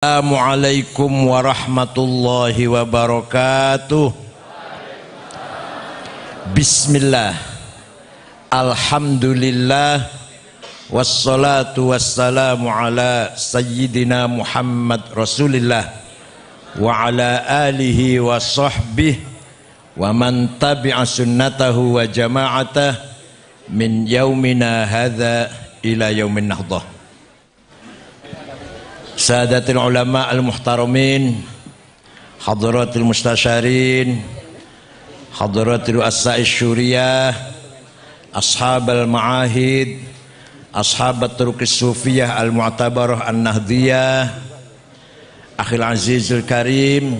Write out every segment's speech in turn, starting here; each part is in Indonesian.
Assalamualaikum warahmatullahi wabarakatuh. Bismillah, alhamdulillah, wassalatu wassalamu ala sayyidina Muhammad Rasulillah wa ala alihi wa sahbihi wa man tabi'a sunnatahu wa jama'atah min yaumina hadha ila yaumin nahdah. Sadatul ulama al-muhtaramin, hadratul mustasyarin, hadratul as-sa'i syuriyah, ashabal ma'ahid, ashabat turuqis sufiyah al-mu'tabarah an-nahdiyah, akhil azizul karim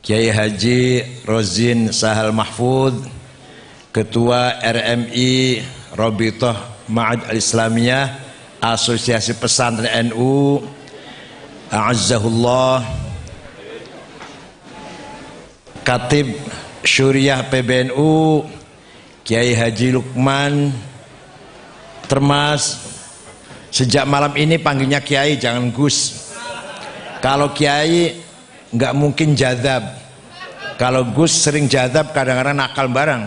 Kiai Haji Rozin Sahal Mahfud, Ketua RMI Rabithah Ma'had Al-Islamiyah Asosiasi Pesantren NU, A'azzahullah, Katib Syuriah PBNU Kiai Haji Lukman Termas. Sejak malam ini panggilnya Kiai, jangan Gus. Kalau Kiai nggak mungkin jadab, kalau Gus sering jadab, kadang-kadang nakal barang.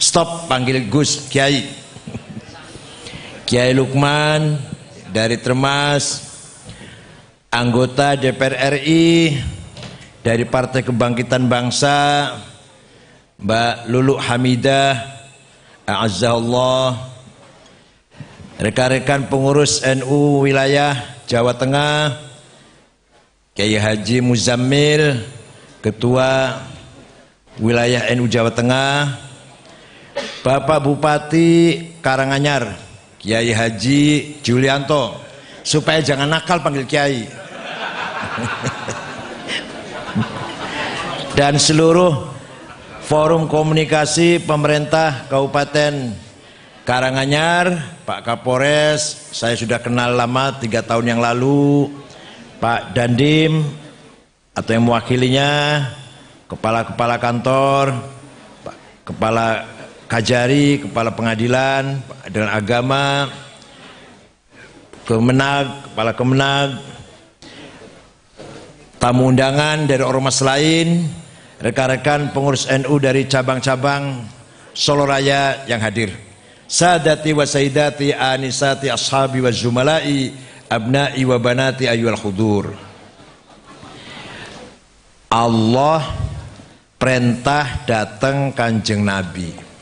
Stop, panggil Gus, Kiai. Kiai Lukman dari Termas, anggota DPR RI dari Partai Kebangkitan Bangsa, Mbak Lulu Hamidah, a'azzahullah, rekan-rekan pengurus NU wilayah Jawa Tengah, Kiai Haji Muzammil, Ketua wilayah NU Jawa Tengah, Bapak Bupati Karanganyar Kiai Haji Julianto, supaya jangan nakal panggil Kiai. Dan seluruh forum komunikasi pemerintah Kabupaten Karanganyar, Pak Kapolres, saya sudah kenal lama 3 tahun yang lalu, Pak Dandim atau yang mewakilinya, kepala-kepala kantor, Pak Kepala Kajari, Kepala Pengadilan, Pengadilan Agama, Kemenag, Kepala Kemenag, tamu undangan dari ormas lain, rekan-rekan pengurus NU dari cabang-cabang Solo Raya yang hadir, sadati wa sayyidati anisati ashabi wa zumalai abna'i wa banati ayyuhal khudur. Allah perintah datang Kanjeng Nabi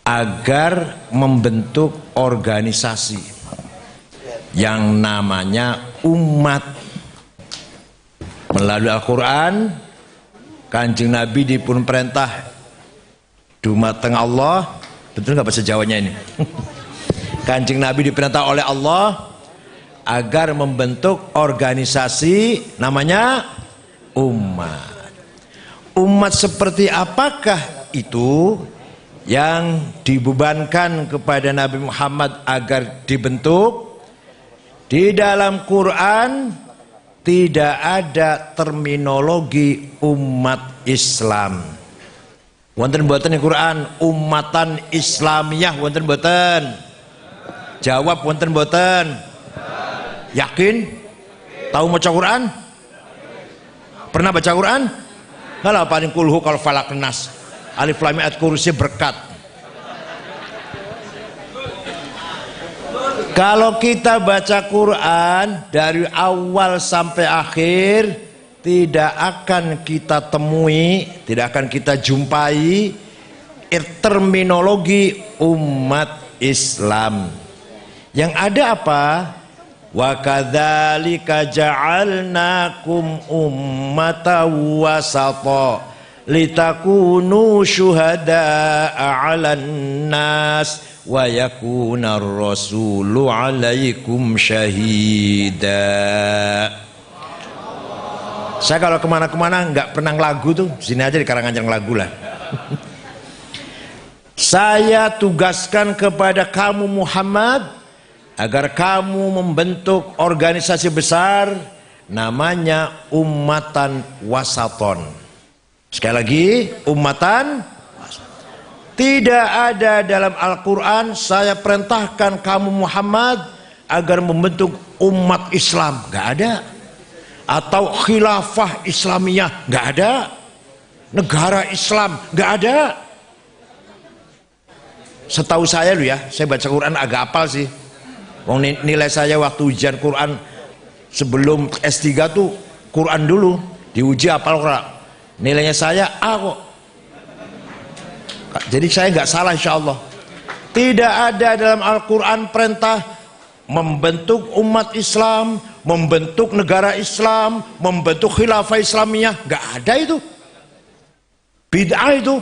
agar membentuk organisasi yang namanya umat. Melalui Al-Quran, Kanjeng Nabi dipun perintah dumateng Allah, betul nggak bahasa Jawanya ini? Kanjeng Nabi diperintah oleh Allah agar membentuk organisasi namanya umat. Umat seperti apakah itu yang dibebankan kepada Nabi Muhammad agar dibentuk? Di dalam Quran tidak ada terminologi umat Islam. Wonten mboten ing Quran umatan Islamiyah, wonten mboten? Jawab, wonten mboten? Yakin? Tahu maca Quran? Pernah baca Quran? Kalau paling kulhu kalau falak nas, alif lam mim ayat kursi berkat. Kalau kita baca Quran dari awal sampai akhir, tidak akan kita temui, tidak akan kita jumpai terminologi umat Islam. Yang ada apa? Wa kadzalika ja'alnakum ummatan wasata litakunu syuhada'a 'alan nas wa yakunar rasulu 'alaikum syahida. Saya kalau kemana-kemana nggak pernah lagu tuh, sini aja di Karanganyar lagu lah. Saya tugaskan kepada kamu Muhammad agar kamu membentuk organisasi besar namanya Ummatan Wasaton. Sekali lagi, Ummatan Tidak ada dalam Al-Quran saya perintahkan kamu Muhammad agar membentuk umat Islam, nggak ada. Atau khilafah Islamiyah, nggak ada. Negara Islam, nggak ada. Setahu saya lu ya, saya baca Quran agak hafal sih. Nilai saya waktu ujian Quran sebelum S3 tuh Quran dulu diuji hafal Quran. Nilainya saya A kok. Jadi saya nggak salah insya Allah. Tidak ada dalam Al-Quran perintah membentuk umat Islam, membentuk negara Islam, membentuk khilafah Islamiyah. Nggak ada itu. Bid'ah itu.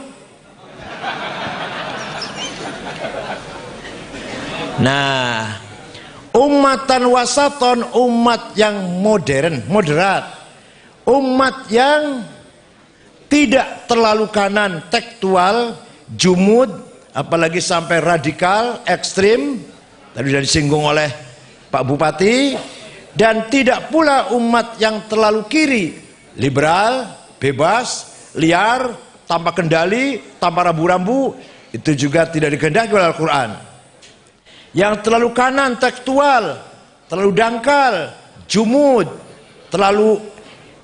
Nah, ummatan wasaton, umat yang modern, moderat, umat yang tidak terlalu kanan, tekstual, jumud, apalagi sampai radikal, ekstrim, tadi sudah disinggung oleh Pak Bupati, dan tidak pula umat yang terlalu kiri, liberal, bebas, liar, tanpa kendali, tanpa rambu-rambu, itu juga tidak dikehendaki oleh Al-Quran. Yang terlalu kanan, tekstual, terlalu dangkal, jumud, terlalu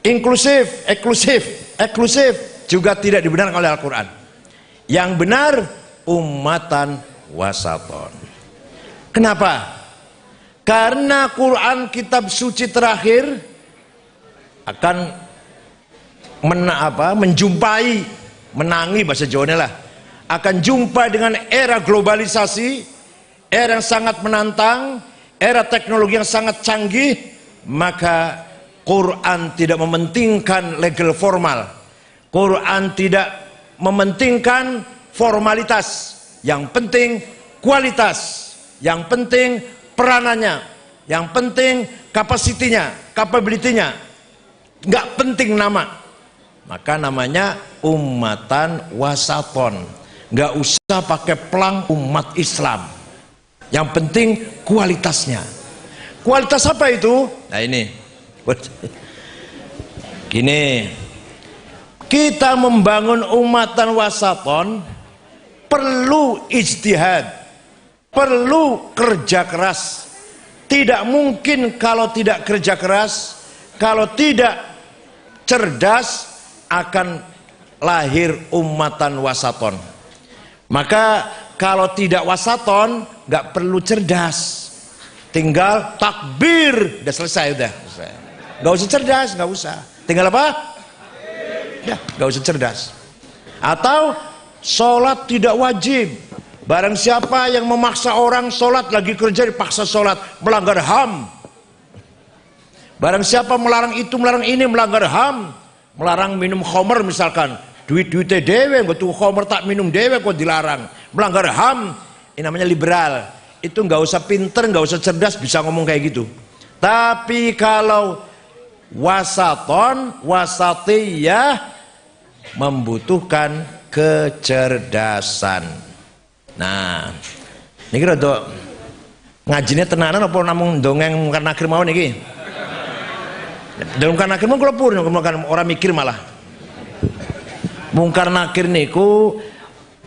inklusif, eksklusif, juga tidak dibenarkan oleh Al-Quran. Yang benar, ummatan wasaton. Kenapa? Karena Quran kitab suci terakhir akan menangi bahasa Jawanya lah, akan jumpa dengan era globalisasi, era yang sangat menantang, era teknologi yang sangat canggih. Maka Quran tidak mementingkan legal formal, Quran tidak mementingkan formalitas, yang penting kualitas, yang penting peranannya, yang penting kapasitinya, capability-nya, nggak penting nama. Maka namanya ummatan wasaton, nggak usah pakai pelang umat Islam, yang penting kualitasnya. Kualitas apa itu? Nah ini gini, kita membangun ummatan wasaton perlu ijtihad, perlu kerja keras. Tidak mungkin kalau tidak kerja keras, kalau tidak cerdas, akan lahir ummatan wasaton. Maka kalau tidak wasaton, nggak perlu cerdas, tinggal takbir, udah selesai, udah nggak usah cerdas, nggak usah, tinggal apa? Ya, nggak usah cerdas. Atau sholat tidak wajib, barang siapa yang memaksa orang sholat, lagi kerja dipaksa sholat, melanggar HAM. Barang siapa melarang itu, melarang ini, melanggar HAM. Melarang minum khamr misalkan, duit-duitnya dewe, nggak tuh khamr tak minum dewe kok dilarang, melanggar HAM. Ini namanya liberal. Itu nggak usah pinter, nggak usah cerdas, bisa ngomong kayak gitu. Tapi kalau wasaton, wasatiyah, membutuhkan kecerdasan. Nah, ini kira tuh ngajinya tenanan apa namung dongeng karena akhir mau niki. Dalam Nakir mau kelepur, orang mikir malah. Mungkar Nakir niku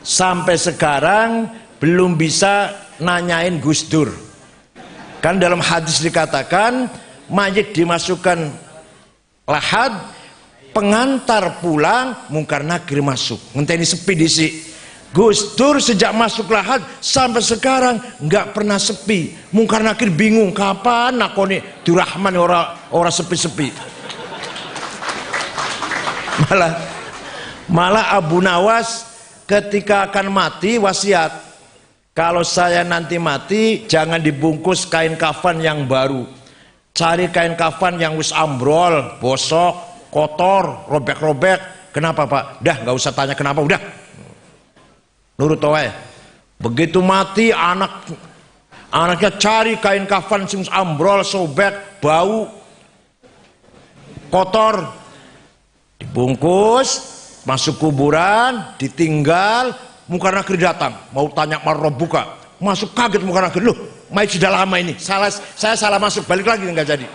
sampai sekarang belum bisa nanyain Gus Dur. Kan dalam hadis dikatakan mayit dimasukkan lahad, pengantar pulang, Mungkar Nakir masuk. Ngenteni sepi disi. Gus Dur sejak masuk lahad sampai sekarang nggak pernah sepi. Mungkar Nakir bingung kapan nakoni Durrahman ora sepi-sepi. Malah Abu Nawas ketika akan mati wasiat, kalau saya nanti mati jangan dibungkus kain kafan yang baru, cari kain kafan yang wis ambrol, bosok, kotor, robek-robek. Kenapa Pak? Dah nggak usah tanya kenapa, udah nurut wae. Begitu mati anaknya cari kain kafan sing ambrol, sobek, bau, kotor, dibungkus, masuk kuburan, ditinggal. Mungkar Nakir datang mau tanya marrobuka, masuk kaget Mungkar Nakir, loh mayit sudah lama ini, saya salah masuk, balik lagi nggak jadi.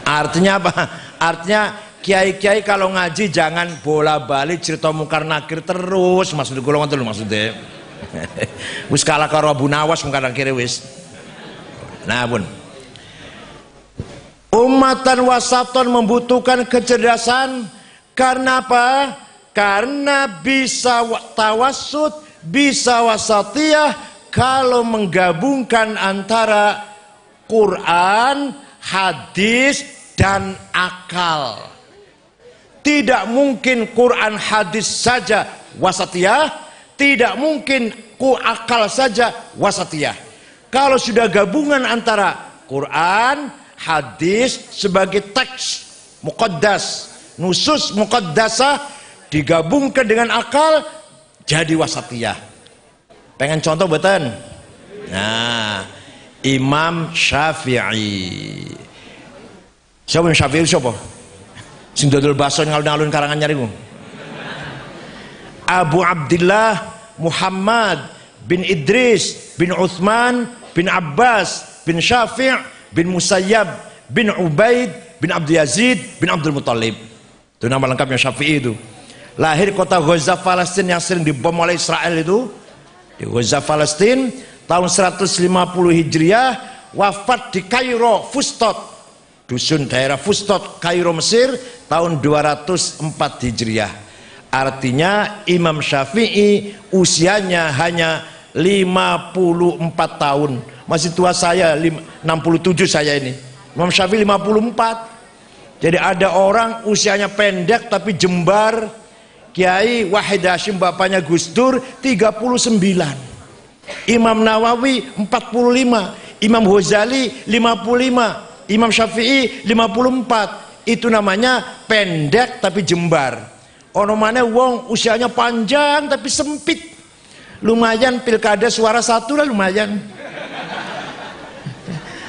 Artinya apa? Artinya kiai-kiai kalau ngaji jangan bola balik cerita Mungkar Nakir terus, maksudnya golongan terus maksudnya. Wis kalah karo Abu Nawas mung kira wis. Nah, pun. Ummatan wasaton membutuhkan kecerdasan karena apa? Karena bisa tawassut, bisa wasatiyah kalau menggabungkan antara Quran, hadis dan akal. Tidak mungkin Quran hadis saja wasatiyah, tidak mungkin akal saja wasatiyah. Kalau sudah gabungan antara Quran, hadis sebagai teks muqaddas, nusus muqaddasah digabungkan dengan akal jadi wasatiyah. Pengen contoh betul? Nah, Imam Syafi'i. Siapa Imam Syafi'i siapa? Sing dodol baso ngalun-alun karangan nyariku. Abu Abdullah Muhammad bin Idris bin Uthman bin Abbas bin Syafi' bin Musayyab bin Ubaid bin Abdul Yazid bin Abdul Muttalib. Itu nama lengkapnya Syafi'i itu. Lahir kota Gaza Palestina yang sering dibom oleh Israel itu. Di Gaza Palestina tahun 150 Hijriah, wafat di Kairo Fustot, dusun daerah Fustot, Kairo Mesir tahun 204 Hijriah. Artinya Imam Syafi'i usianya hanya 54 tahun. Masih tua saya, 67 saya ini. Imam Syafi'i 54. Jadi ada orang usianya pendek tapi jembar. Kiai Wahid Hashim bapaknya Gus Dur 39. Imam Nawawi 45, Imam Ghazali 55, Imam Syafi'i 54. Itu namanya pendek tapi jembar. Ono maneh wong usianya panjang tapi sempit. Lumayan pilkada suara satu lah lumayan.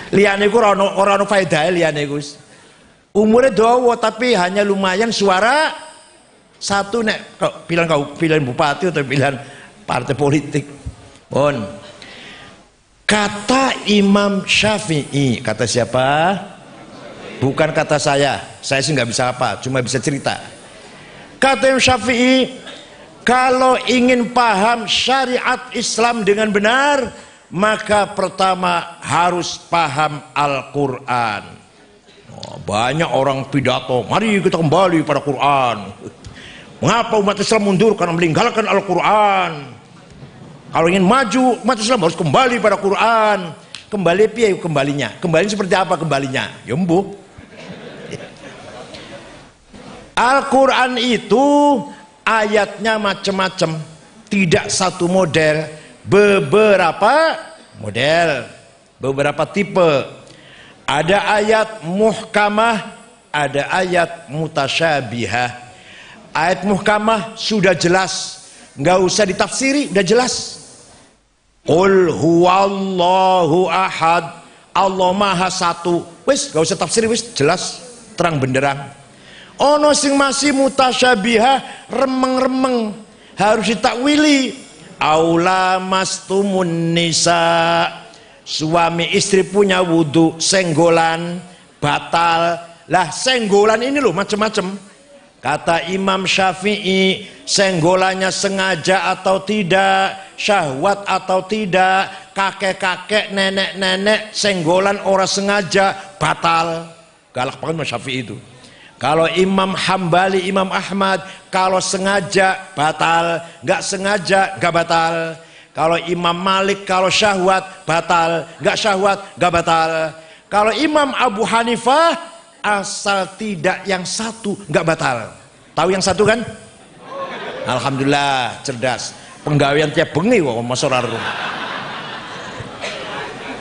Liyane ku ora ono faedahe liyane Gus. Umure dawa tapi hanya lumayan suara satu nek kau pilihan bupati atau pilihan partai politik. Bon. Kata Imam Syafi'i, kata siapa? Bukan kata saya sih nggak bisa apa, cuma bisa cerita. Kata Imam Syafi'i, kalau ingin paham syariat Islam dengan benar, maka pertama harus paham Al-Quran. Oh, banyak orang pidato, mari kita kembali pada Quran. Mengapa umat Islam mundur? Karena meninggalkan Al-Quran. Kalau ingin maju, umat Islam harus kembali pada Quran. Kembali piye kembalinya? Kembali seperti apa kembalinya? Ya mbuh. Al-Quran itu ayatnya macam-macam, tidak satu model, beberapa model, beberapa tipe. Ada ayat muhkamah, ada ayat mutasyabihah. Ayat muhkamah sudah jelas, nggak usah ditafsiri, udah jelas. Qul huwallahu ahad, Allah maha satu. Wis, nggak usah tafsiri, wis jelas, terang benderang. Ono sing masih mutasyabihah, remeng-remeng, harus ditakwili. Aula mastumun nisa, suami istri punya wudhu, senggolan batal. Lah senggolan ini loh macam-macam. Kata Imam Syafi'i, senggolannya sengaja atau tidak, syahwat atau tidak, kakek-kakek, nenek-nenek, senggolan orang sengaja, batal. Galak banget Imam Syafi'i itu. Kalau Imam Hambali, Imam Ahmad, kalau sengaja batal, nggak sengaja nggak batal. Kalau Imam Malik, kalau syahwat batal, nggak syahwat nggak batal. Kalau Imam Abu Hanifah, asal tidak yang satu nggak batal. Tahu yang satu kan? Alhamdulillah cerdas. Penggawean tiap bengi kok Mas ora.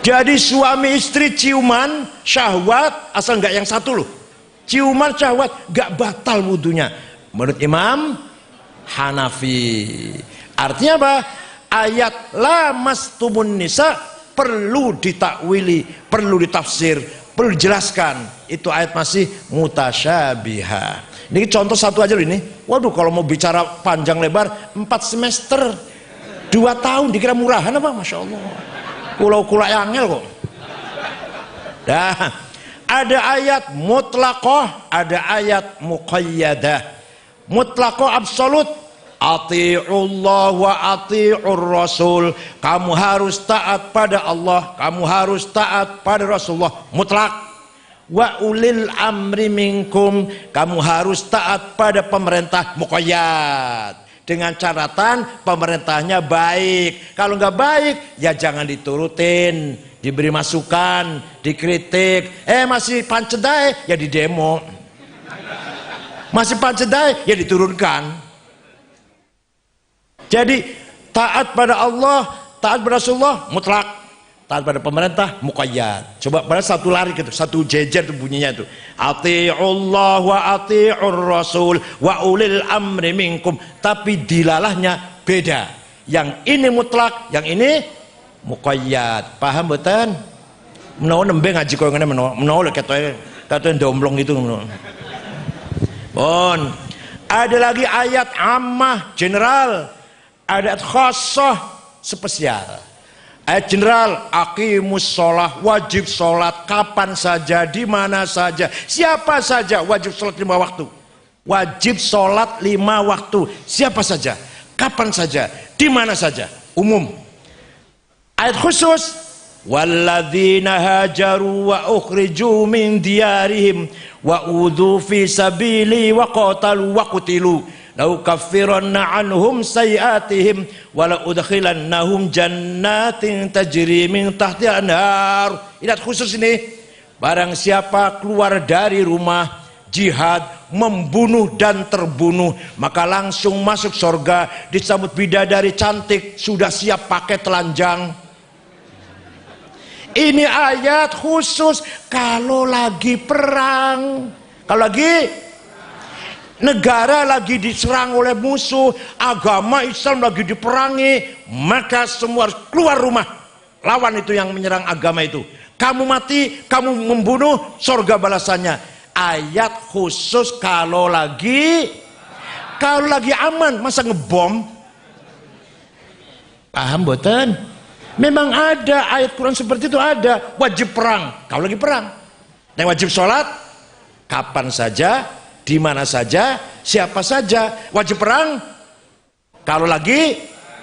Jadi suami istri ciuman syahwat asal nggak yang satu loh. Ciuman syahwat nggak batal wudunya menurut Imam Hanafi. Artinya apa? Ayat lamastumun nisa perlu ditakwili, perlu ditafsir, perlu dijelaskan. Itu ayat masih mutasyabihah. Ini contoh satu aja loh ini. Waduh, kalau mau bicara panjang lebar 4 semester 2 tahun dikira murahan apa? Masya Allah. Kulau-kulau angel kok. Dah. Ada ayat mutlaqah, ada ayat muqayyadah. Mutlaqah absolut, Ati'ullah wa ati'ur rasul. Kamu harus taat pada Allah, kamu harus taat pada Rasulullah mutlak. Wa ulil amri minkum, kamu harus taat pada pemerintah muqayyad dengan catatan pemerintahnya baik. Kalau nggak baik ya jangan diturutin, diberi masukan, dikritik. Masih pancedai ya didemo, masih pancedai ya diturunkan. Jadi taat pada Allah, taat pada Rasulullah mutlak, taat pada pemerintah muqayyad. Coba pada satu lari gitu, satu jejer tuh bunyinya tuh. Ati'ullah wa ati'ur rasul wa ulil amri minkum. Tapi dilalahnya beda. Yang ini mutlak, yang ini muqayyad. Paham betul? Menawa nembe ngaji koyo ngene menawa lho katoke ndomblong itu menawa. Bon. Ada lagi ayat ammah general, ayat khassah spesial. Ayat general, aqimus sholah, wajib sholat kapan saja, di mana saja, siapa saja wajib sholat 5 waktu. Wajib sholat 5 waktu, siapa saja, kapan saja, di mana saja, umum. Ayat khusus, walladzina hajaru wa ukhriju min diyarihim wa udhu fi sabili wa qatalu wa qutilu lau kaffiranna anhum sayiatihim wala udkhilannahum jannatin tajri min tahtiha anhar. Ingat khusus ini, barang siapa keluar dari rumah jihad, membunuh dan terbunuh, maka langsung masuk surga, disambut bidadari cantik, sudah siap pakai telanjang. Ini ayat khusus kalau lagi perang, kalau lagi negara lagi diserang oleh musuh, agama Islam lagi diperangi, maka semua harus keluar rumah lawan itu yang menyerang agama itu. Kamu mati, kamu membunuh, surga balasannya. Ayat khusus kalau lagi aman, masa ngebom? Paham boten? Memang ada ayat Quran seperti itu, ada. Wajib perang kalau lagi perang, dan wajib sholat kapan saja, di mana saja, siapa saja. Wajib perang kalau lagi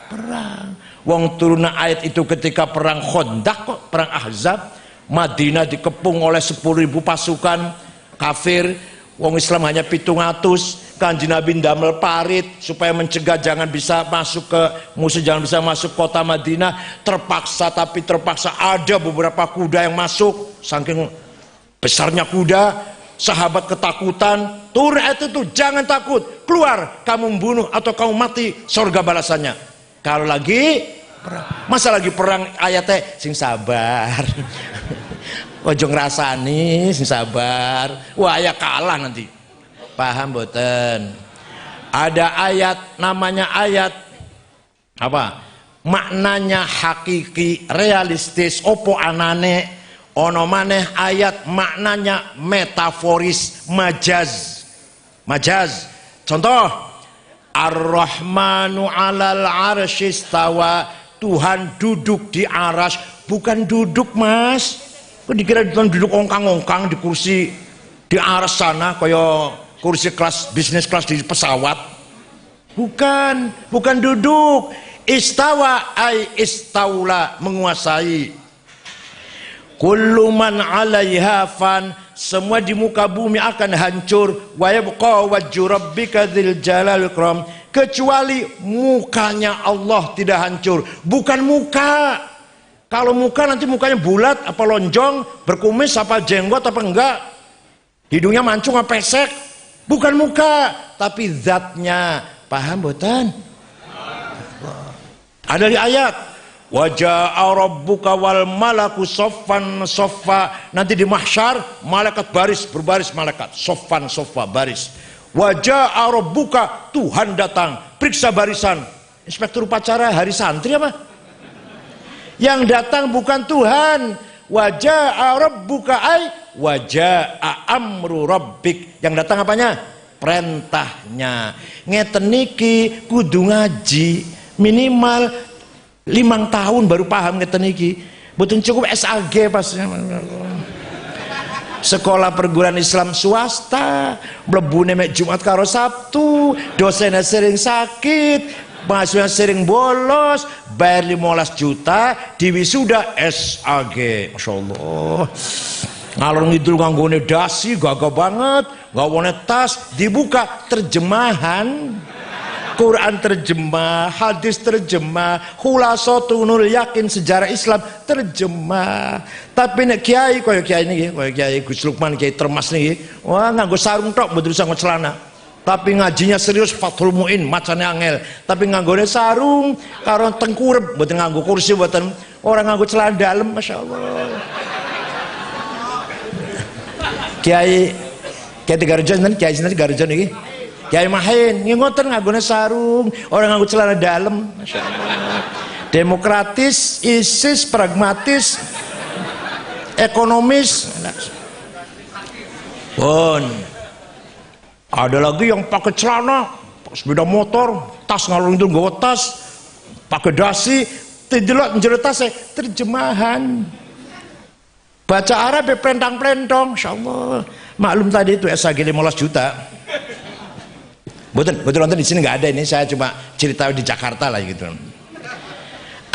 perang. Wong turun ayat itu ketika perang Khandaq kok, perang Ahzab. Madinah dikepung oleh 10.000 pasukan kafir. Wong Islam hanya 700. Kanjeng Nabi ndamel parit supaya mencegah jangan bisa masuk ke musuh, jangan bisa masuk kota Madinah. Terpaksa ada beberapa kuda yang masuk. Saking besarnya kuda, sahabat ketakutan. Turun ayat itu, jangan takut, keluar, kamu membunuh atau kamu mati, surga balasannya. Kalau lagi perang, masa lagi perang ayatnya sing sabar. Ojo ngrasani sing sabar. Wah, ya kalah nanti. Paham boten? Ada ayat namanya ayat apa? Maknanya hakiki, realistis, opo anane. Ono maneh ayat maknanya metaforis, majaz. Majaz. Contoh, Ar-Rahmanu 'alal 'arsy istawa. Tuhan duduk di aras, bukan duduk, Mas. Kok dikira Tuhan duduk ongkang-ongkang di kursi di aras sana kaya kursi kelas bisnis kelas di pesawat? Bukan duduk. Istawa ay istaula, menguasai. Kullu man 'alaiha fan, semua di muka bumi akan hancur. Wa yabqa wajhu rabbika dzil jalal ikram, kecuali mukanya Allah tidak hancur. Bukan muka. Kalau muka nanti mukanya bulat apa lonjong, berkumis apa jenggot apa enggak, hidungnya mancung apa pesek. Bukan muka, tapi zatnya. Paham boten? Ada di ayat wajah rabbuka wal malaku soffan soffa. Nanti di mahsyar malaikat berbaris malaikat soffan soffa, baris. Wajah rabbuka, Tuhan datang, periksa barisan. Inspektur upacara hari santri apa? Yang datang bukan Tuhan. Wajah rabbuka ay wajah amru rabbik. Yang datang apanya? Perintahnya. Ngeten niki kudu ngaji minimal 5 tahun baru paham ngeten niki. Mboten cukup SAG pas. Sekolah perguruan Islam swasta mlebune mek Jumat karo Sabtu, dosennya sering sakit, mahasiswa sering bolos, bayar 15 juta di wisuda SAG. Masya Allah, ngalor ngidul nganggone dasi gagah banget, nggawane tas, dibuka terjemahan Quran terjemah, hadis terjemah, Khulasatul Yakin sejarah Islam terjemah. Tapi nek kiai kaya kiai niki, kaya kiai Gus Lukman, kiai Termas niki, wah nganggo sarung tok mboten usah celana. Tapi ngajinya serius, Fathul Muin macane angel. Tapi nganggone sarung karo tengkurep, mboten nganggo kursi, mboten orang nganggo celana dalam, masyaallah. Kiai Tigarjo nanti kiai sinten Tigarjo niki. Kiai Mahin ngoten nganggone sarung, orang nganggo celana dalam, masyaallah. Demokratis, ISIS, pragmatis, ekonomis. Pun ada lagi yang pakai celana, sepeda motor, tas ngalung itu nggawa tas, pakai dasi, didelok njero tas terjemahan. Baca Arab plentang-plentong, insyaallah. Maklum tadi itu SAG 15 juta. Betul nonton di sini nggak ada, ini saya cuma cerita di Jakarta lah gitu.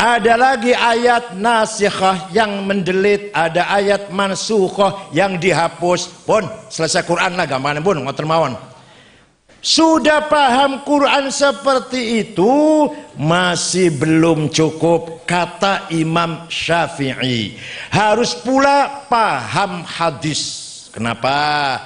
Ada lagi ayat nasikhah yang mendelit, ada ayat mansukhah yang dihapus. Pun selesai Quran lah gambarnya pun ngoten mawon. Sudah paham Quran seperti itu masih belum cukup, kata Imam Syafi'i. Harus pula paham hadis. Kenapa?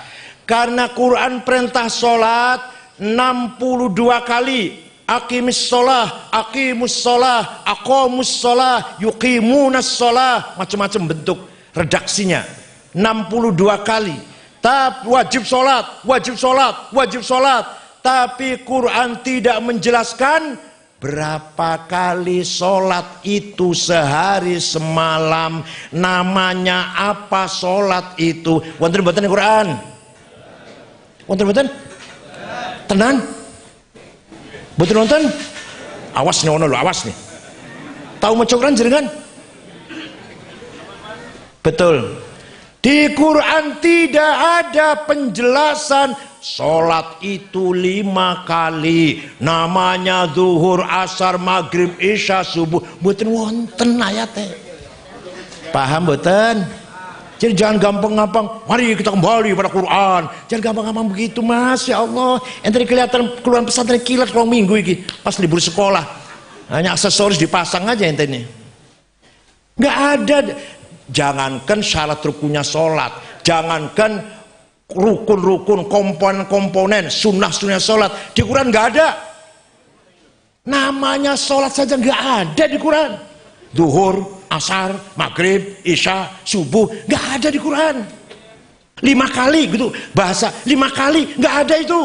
Karena Quran perintah sholat 62 kali, aqimis sholah, aqimus sholah, aqamus sholah, yuqimunas sholah, macam-macam bentuk redaksinya 62 kali. Tapi wajib sholat, wajib sholat, wajib sholat. Tapi Quran tidak menjelaskan berapa kali sholat itu sehari semalam, namanya apa sholat itu. Wonten mboten Quran? Wonten mboten? Tenan? Betul nonton? Awas nih ono lho, awas nih. Tahu maca Quran jenengan? Betul. Di Quran tidak ada penjelasan sholat itu 5 kali. Namanya zuhur, asar, maghrib, isya, subuh. Betul wonten ayatnya. Paham betul? Jadi jangan gampang-gampang, mari kita kembali pada Quran. Jangan gampang-gampang begitu, Masya Allah. Ente kelihatan keluar pesantren kilat 2 minggu ini pas libur sekolah. Hanya aksesoris dipasang aja ente ini. Nggak ada. Jangankan syarat rukunnya sholat, jangankan rukun-rukun, komponen-komponen, sunnah-sunnah sholat di Quran nggak ada. Namanya sholat saja nggak ada di Quran. Duhur, asar, maghrib, isya, subuh, nggak ada di Quran. 5 kali gitu bahasa, 5 kali nggak ada itu.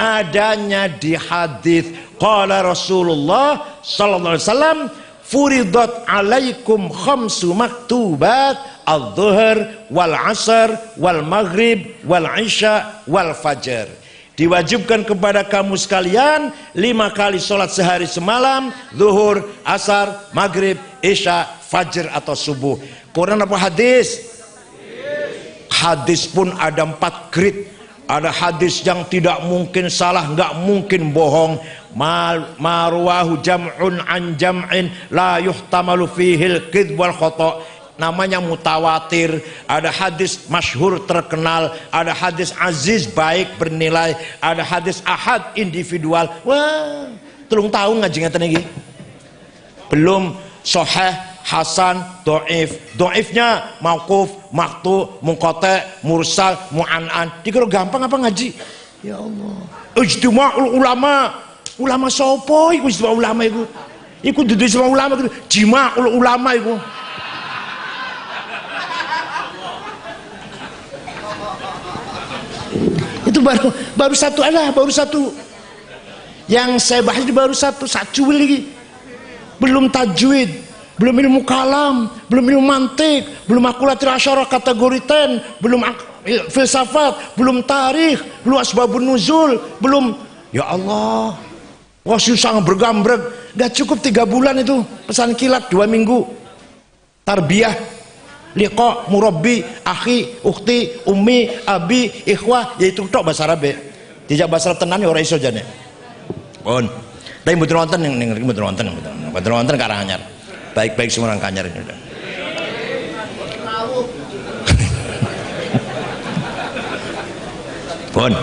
Adanya di hadis qala Rasulullah sallallahu alaihi wasallam, furidat alaikum khamsu maktubat al-dhuhr wal asar wal maghrib wal isya wal fajr. Diwajibkan kepada kamu sekalian 5 kali sholat sehari semalam, zuhur, asar, maghrib, isya, fajr atau subuh. Quran apa hadis? Hadis pun ada 4 grade. Ada hadis yang tidak mungkin salah, nggak mungkin bohong. Marwahu jam'un an jam'in la yuhtamalu fihil kidb wal khata'. Namanya mutawatir. Ada hadis masyhur terkenal, ada hadis aziz baik bernilai, ada hadis ahad individual. Wah, 3 tahun ngaji ngeten iki. Belum sahih, hasan, dhaif. Dhaifnya mauquf, maqtu, munqati, mursal, mu'an'an. Dikira gampang apa ngaji? Ya Allah. Ijtima'ul ulama. Ulama sapa iku ijtima' ulama iku? Iku dudu ijtima' ulama iku, jima'ul ulama iku. Itu baru satu alah, baru satu. Yang saya bahas itu baru satu lagi. Belum tajwid, belum ilmu kalam, belum ilmu mantik, belum akulatil asyarah kategori 10, belum filsafat, belum tarikh, belum asbabun nuzul, belum, ya Allah. Wah, susah bergambreng. Gak cukup 3 bulan itu pesan kilat 2 minggu. Tarbiyah liqa, murabbi, akhi, ukhti, ummi, abi, ikhwah, yaitu tok bahasa Arab. Tidak bahasa Arab tenan ya ora iso jane. Pun. Tapi mboten wonten ning mboten wonten Karanganyar. Baik-baik semua orang Kanyar ini. Pun.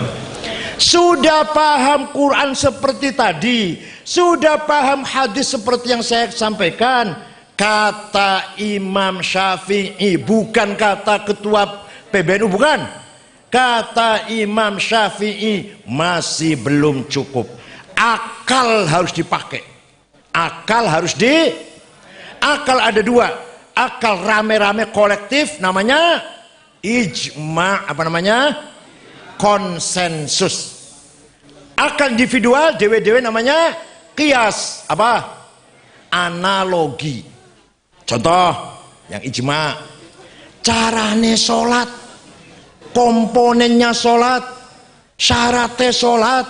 Sudah paham Quran seperti tadi, sudah paham hadis seperti yang saya sampaikan. Kata Imam Syafi'i, bukan kata ketua PBNU, bukan. Kata Imam Syafi'i, masih belum cukup. Akal harus dipakai. Akal ada dua. Akal rame-rame kolektif namanya ijma, apa namanya? Konsensus. Akal individual dewe-dewe namanya qiyas, apa? Analogi. Contoh yang ijma, carane sholat, komponennya sholat, syaratnya sholat,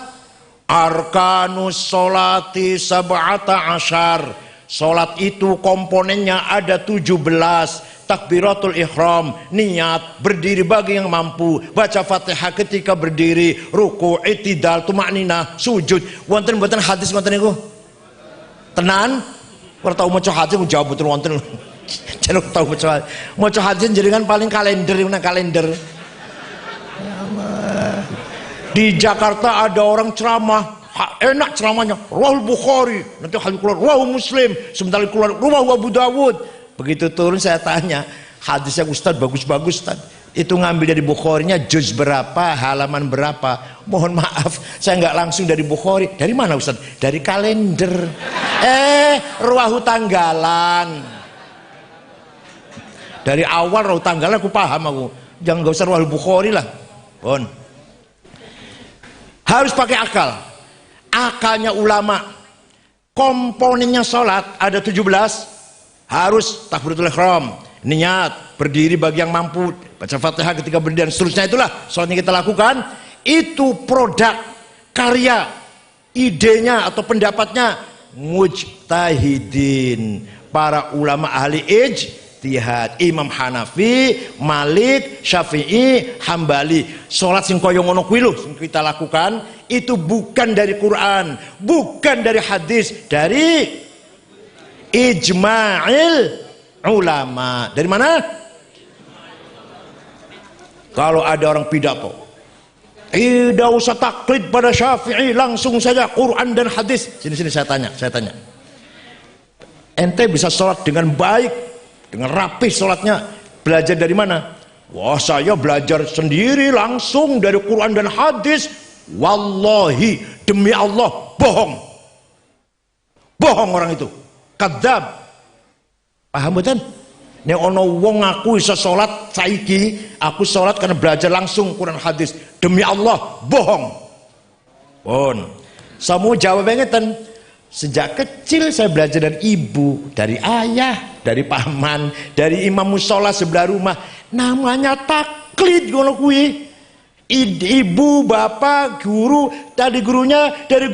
arkanus sholati sab'ata asyar. Sholat itu komponennya ada 17. Takbiratul ihram, niat, berdiri bagi yang mampu, baca Fatihah ketika berdiri, ruku, i'tidal, tumakninah, sujud. Wonten mboten hadis wonten niku? Tenan? Ora tau maca hadis jawab betul wonten. Cenuk tau maca hadis jenengan paling kalender nang kalender. Di Jakarta ada orang ceramah, enak ceramahnya, Rawahul Bukhari, nanti hadis keluar Rawahul Muslim, sebentar keluar Rawahul Abu Dawud. Begitu turun saya tanya, hadisnya Ustaz bagus-bagus Ustaz, itu ngambil dari Bukharinya juz berapa, halaman berapa? Mohon maaf, saya nggak langsung dari Bukhari. Dari mana Ustaz? Dari kalender. Ruwahu tanggalan. Dari awal ruwahu tanggalan aku paham aku. Jangan nggak usah Ruwahul Bukhari lah. Bon. Harus pakai akal. Akalnya ulama. Komponennya sholat ada 17. Harus takbiratul ihram, niat, berdiri bagi yang mampu, baca Fatihah ketika berdiri, dan seterusnya. Itulah sholat yang kita lakukan. Itu produk karya, idenya atau pendapatnya mujtahidin, para ulama ahli ijtihad, Imam Hanafi, Malik, Syafi'i, Hambali. Sholat sing koyo ngono kuwi lho sing kita lakukan, itu bukan dari Quran, bukan dari hadis, dari ijma'il ulama. Dari mana? Kalau ada orang pidato, tidak usah taklid pada Syafi'i, langsung saja Quran dan hadis. Sini saya tanya. Ente bisa sholat dengan baik, dengan rapih sholatnya, belajar dari mana? Wah, saya belajar sendiri langsung dari Quran dan hadis. Wallahi, demi Allah, bohong orang itu, kadzab. Paham betul? Nek ono wong ngaku iso salat saiki, aku salat karena belajar langsung Quran hadis. Demi Allah, bohong. Pun. Samu jawabnya ngeten. Sejak kecil saya belajar dari ibu, dari ayah, dari paman, dari imam musola sebelah rumah. Namanya taklid ngono kuwi. Ibu, bapak, guru, dari gurunya, dari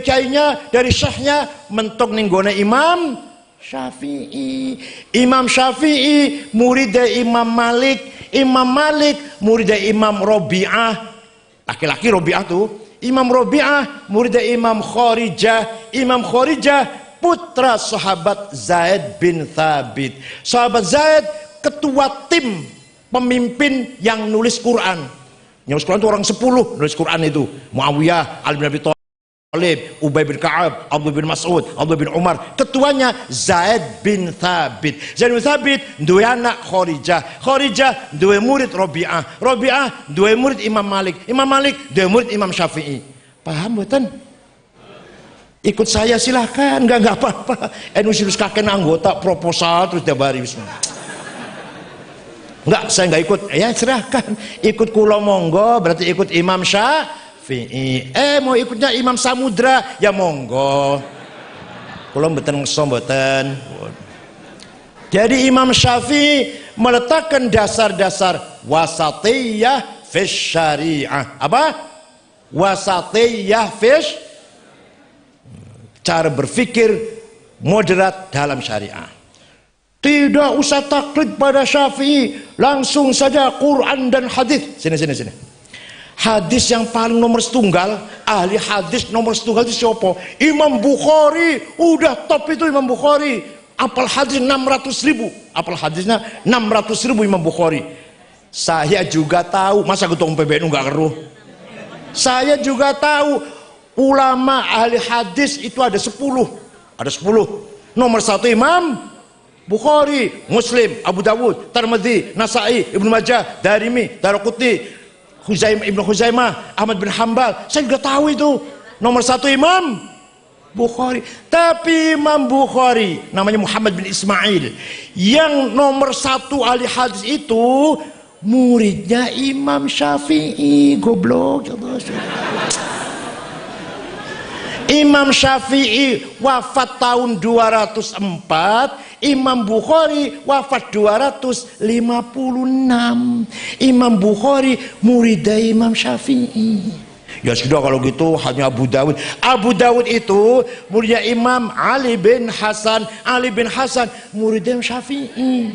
kiainya, dari syekhnya, mentok ning gone Imam Syafi'i. Imam Syafi'i muridnya Imam Malik, Imam Malik muridnya Imam Robi'ah, laki-laki Robi'ah tuh. Imam Robi'ah muridnya Imam Khorijah, Imam Khorijah putra sahabat Zaid bin Thabit. Sahabat Zaid ketua tim pemimpin yang nulis Quran. Nulis Quran itu orang 10 nulis Quran itu. Muawiyah, Ali bin Abi Thalib, Ubay bin Ka'ab, Abdullah bin Mas'ud, Abdullah bin Umar. Ketuanya Zaid bin Thabit. Zaid bin Thabit duwe anak Khorijah. Khorijah duwe murid Robi'ah. Robi'ah duwe murid Imam Malik. Imam Malik duwe murid Imam Syafi'i. Paham betul? Ikut saya silahkan, enggak apa-apa. NU silus kakek anggota proposal terus dabari semua. Enggak, saya enggak ikut. Ya serahkan. Ikut kula monggo, berarti ikut Imam Syafi'i. Mau ikutnya Imam Samudra, ya monggo. Kula mboten ngeso mboten. Jadi Imam Syafi'i meletakkan dasar-dasar wasatiyah fis syariah. Apa? Wasatiyah fis, cara berpikir moderat dalam syariah. Tidak usah taklid pada Syafi'i, langsung saja Quran dan hadis. Sini. Hadis yang paling nomor setunggal, ahli hadis nomor setunggal itu siapa? Imam Bukhari. Udah top itu Imam Bukhari. Apal hadis 600.000. Apal hadisnya 600.000 Imam Bukhari. Saya juga tahu, masa ketua PBNU nggak keruh? Saya juga tahu ulama ahli hadis itu ada 10. Ada 10. Nomor 1 Imam Bukhari, Muslim, Abu Dawud, Tirmidzi, Nasai, Ibnu Majah, Darimi, Daraqutni, Ibnu Khuzaimah, Ahmad bin Hambal. Saya juga tahu itu. Nomor 1 Imam Bukhari. Tapi Imam Bukhari namanya Muhammad bin Ismail, yang nomor 1 ahli hadis itu muridnya Imam Syafi'i. Goblok. Imam Syafi'i wafat tahun 204, Imam Bukhari wafat 256. Imam Bukhari muridnya Imam Syafi'i. Ya sudah kalau gitu hanya Abu Dawud. Abu Dawud itu muridnya Imam Ali bin Hasan. Ali bin Hasan muridnya Imam Syafi'i.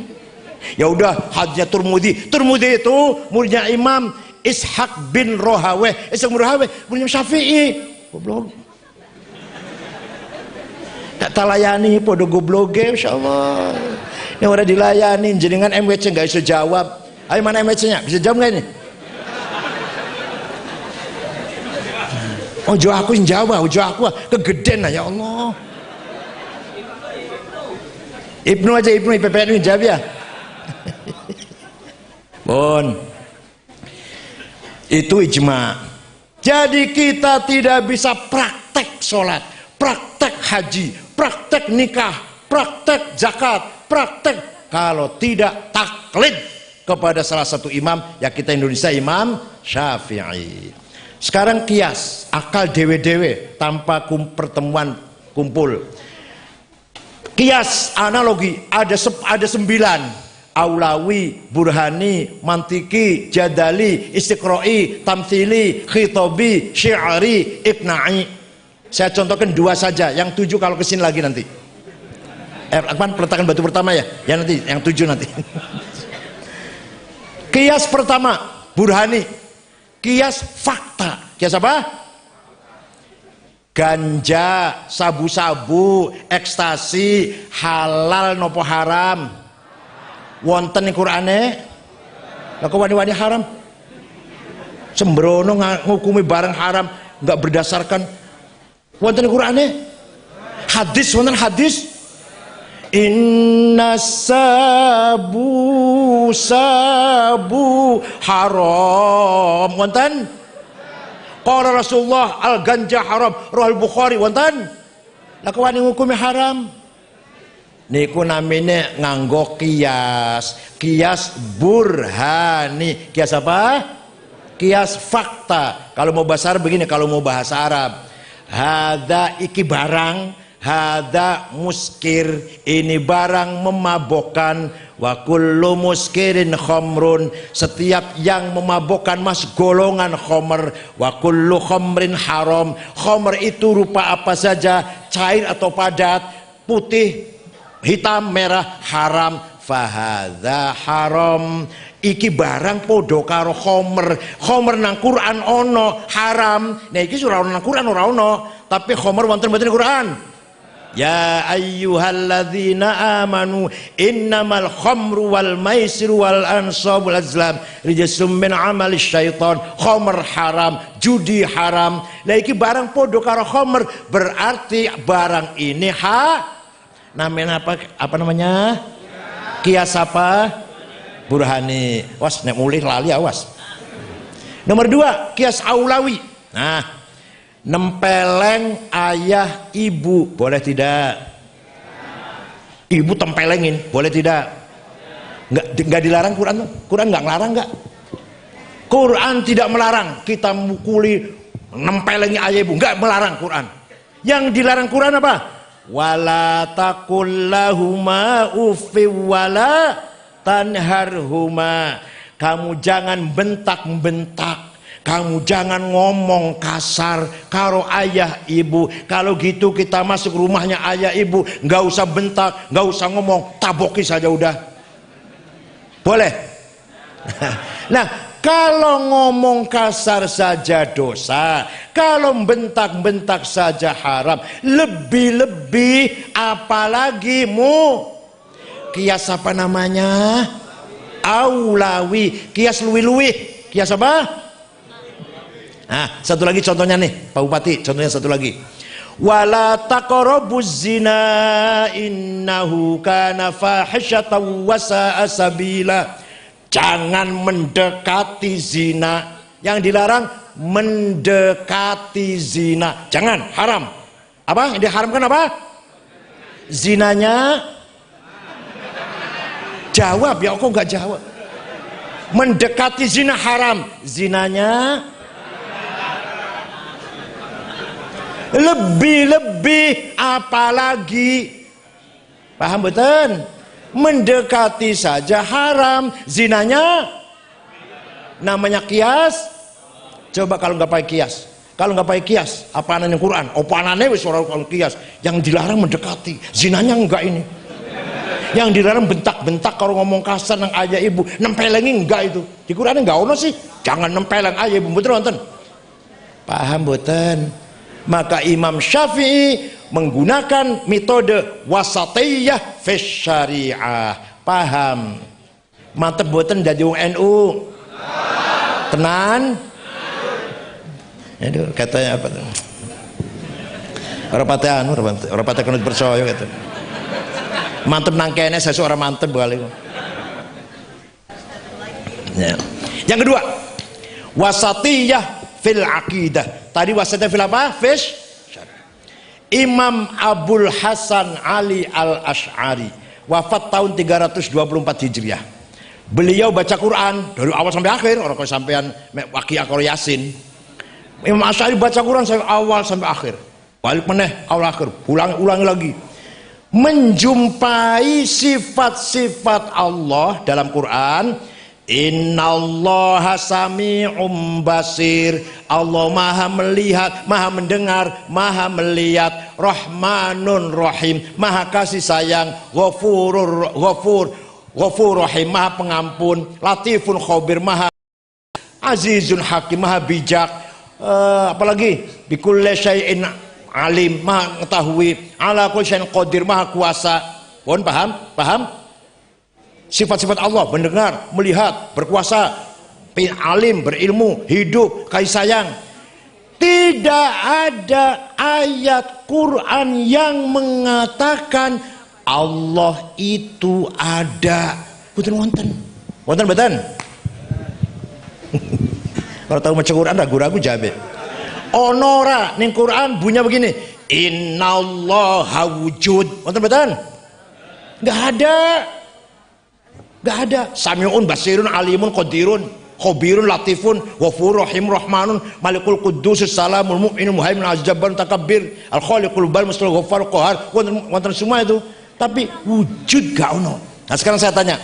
Ya udah hadisnya Tirmidzi. Tirmidzi itu muridnya Imam Ishaq bin Rahaweh. Ishaq bin Rahaweh muridnya Syafi'i. Goblok. Tak layani podo gobloge, insyaallah. Ini udah dilayani, jenengan MWC nggak bisa jawab. Ayo mana MWC-nya? Bisa jawab nggak ini? Ojo aku yang jawab, ojo aku kegedean ya Allah. Ibnu aja, Ibnu IPPN jawab ya. Bon. Itu ijma. Jadi kita tidak bisa praktek sholat, praktek haji, praktek nikah, praktek zakat, praktek kalau tidak taklid kepada salah satu imam, ya kita Indonesia Imam Syafi'i. Sekarang kias, akal dewe-dewe tanpa pertemuan kumpul. Kias analogi ada 9. Aulawi, Burhani, Mantiki, Jadali, Istiqra'i, Tamthili, Khitabi, Syi'ari, Iqna'i. Saya contohkan 2 saja, yang 7 kalau kesini lagi nanti. Peletakan batu pertama ya, nanti yang 7 nanti. Kias pertama, Burhani. Kias fakta. Kias apa? Ganja, sabu-sabu, ekstasi, halal nopo haram? Wonten ing Qur'ane. Lah kok wani-wani haram? Sembrono ngukumi barang haram enggak berdasarkan wonten ing Qur'ane. Hadis wonten hadis. Inna sabu haram. Wonten? Qala Rasulullah al ganja haram. Riwayat Bukhari wonten? Lah kok wani ngukumi haram? Niku namanya nganggo kias. Kias burhani. Kias apa? Kias fakta. Kalau mau bahasa Arab begini, kalau mau bahasa Arab, hada iki barang, hada muskir, ini barang memabokkan. Wa kullu muskirin khamrun, setiap yang memabokkan mas golongan khamr. Wa kullu khamrin haram, khamr itu rupa apa saja, cair atau padat, putih, hitam, merah, haram. Fahadha haram, iki barang podo karo khomer. Khomer nang Quran ono, haram. Nah iki surah nang Quran ora ono, tapi khomer wonten mboten Quran. Ya ayyuhalladzina amanu innamal khamru wal maisiru wal ansabu wal azlam rijsum min amali syaitan. Khomer haram, judi haram. Lah iki barang podo karo khomer, berarti barang ini namanya apa namanya? Kias apa? Burhani. Was nek mulih lali awas. Nomor 2, kias aulawi. Nah, nempeleng ayah ibu boleh tidak? Ibu tempelengin boleh tidak? Enggak dilarang Quran. Quran enggak ngelarang enggak? Quran tidak melarang kita mukuli nempelengi ayah ibu, enggak melarang Quran. Yang dilarang Quran apa? Wala taqullahuma uffi wala tanharhuma. Kamu jangan bentak-bentak, Kamu jangan ngomong kasar karo ayah ibu. Kalau gitu kita masuk rumahnya ayah ibu, nggak usah bentak, nggak usah ngomong, taboki saja udah. Boleh? Nah, kalau ngomong kasar saja dosa, kalau bentak-bentak saja haram, lebih-lebih apalagi kias apa namanya? Aulawi, kias luwi-luwi. Kias apa? Nah, satu lagi contohnya nih, Pak Bupati, contohnya satu lagi. Wala taqrabuz zina innahu kana fahisyatan wa sa'a sabila. Jangan mendekati zina. Yang dilarang mendekati zina. Jangan, haram. Apa? Yang diharamkan apa? Zinanya. Jawab ya, kok nggak jawab? Mendekati zina haram. Zinanya lebih-lebih apalagi, paham betul? Mendekati saja haram, zinanya namanya kias. Coba kalau nggak pakai kias, kalau nggak pakai kias, apaan yang Quran? Opanane wis ora kias. Yang dilarang mendekati, zinanya enggak ini. Yang dilarang bentak-bentak kalau ngomong kasar nang ayah ibu, nempelengi enggak itu. Di Quran enggak ono sih. Jangan nempeleng ayah ibu, betul nonton. Paham betul? Maka Imam Syafi'i menggunakan metode wasatiyah fis syariah. Paham? Mantep boten dadi wong NU. Tenan? Aduh, katanya apa tuh? Ora pate anu, ora pate kunut percaya gitu. Mantep nang kene sesuk ora mantep kali. Ya. Yang kedua, wasatiyah fil aqidah. Tadi wasatiyah fil apa? Fish. Imam Abul Hasan Ali Al-Asy'ari wafat tahun 324 Hijriah. Beliau baca Quran dari awal sampai akhir, orang kau sampean Waqiah karo Yasin. Imam Asy'ari baca Quran dari awal sampai akhir. Balik meneh awal akhir, ulangi lagi. Menjumpai sifat-sifat Allah dalam Quran. Innallaha sami'um basir. Allah maha melihat, maha mendengar, maha melihat. Rahmanun rahim, maha kasih sayang. Ghafur rahim, maha pengampun. Latifun khabir, maha azizun hakim, maha bijak. Apalagi bikulli syai'in alim, maha mengetahui. Ala kulli syai'in qadir, maha kuasa. Mohon paham? Sifat-sifat Allah, mendengar, melihat, berkuasa, alim, berilmu, hidup, kasih sayang. Tidak ada ayat Quran yang mengatakan Allah itu ada. Wonten. Kalau tahu maca Quran ragu-ragu jabe. Onora ning Quran bunyinya begini. Innallaha wujud. Wonten? Enggak ada. Gak ada. Sami'un basirun alimun qadirun khabirun latifun ghafurur rahim rahmanun malikul quddus salamul mu'minul muhaimin aziz jabbarun takabbir al khaliqul bal mustal ghaffar qahar. Wonten semua itu, tapi wujud gak ono. Nah sekarang saya tanya,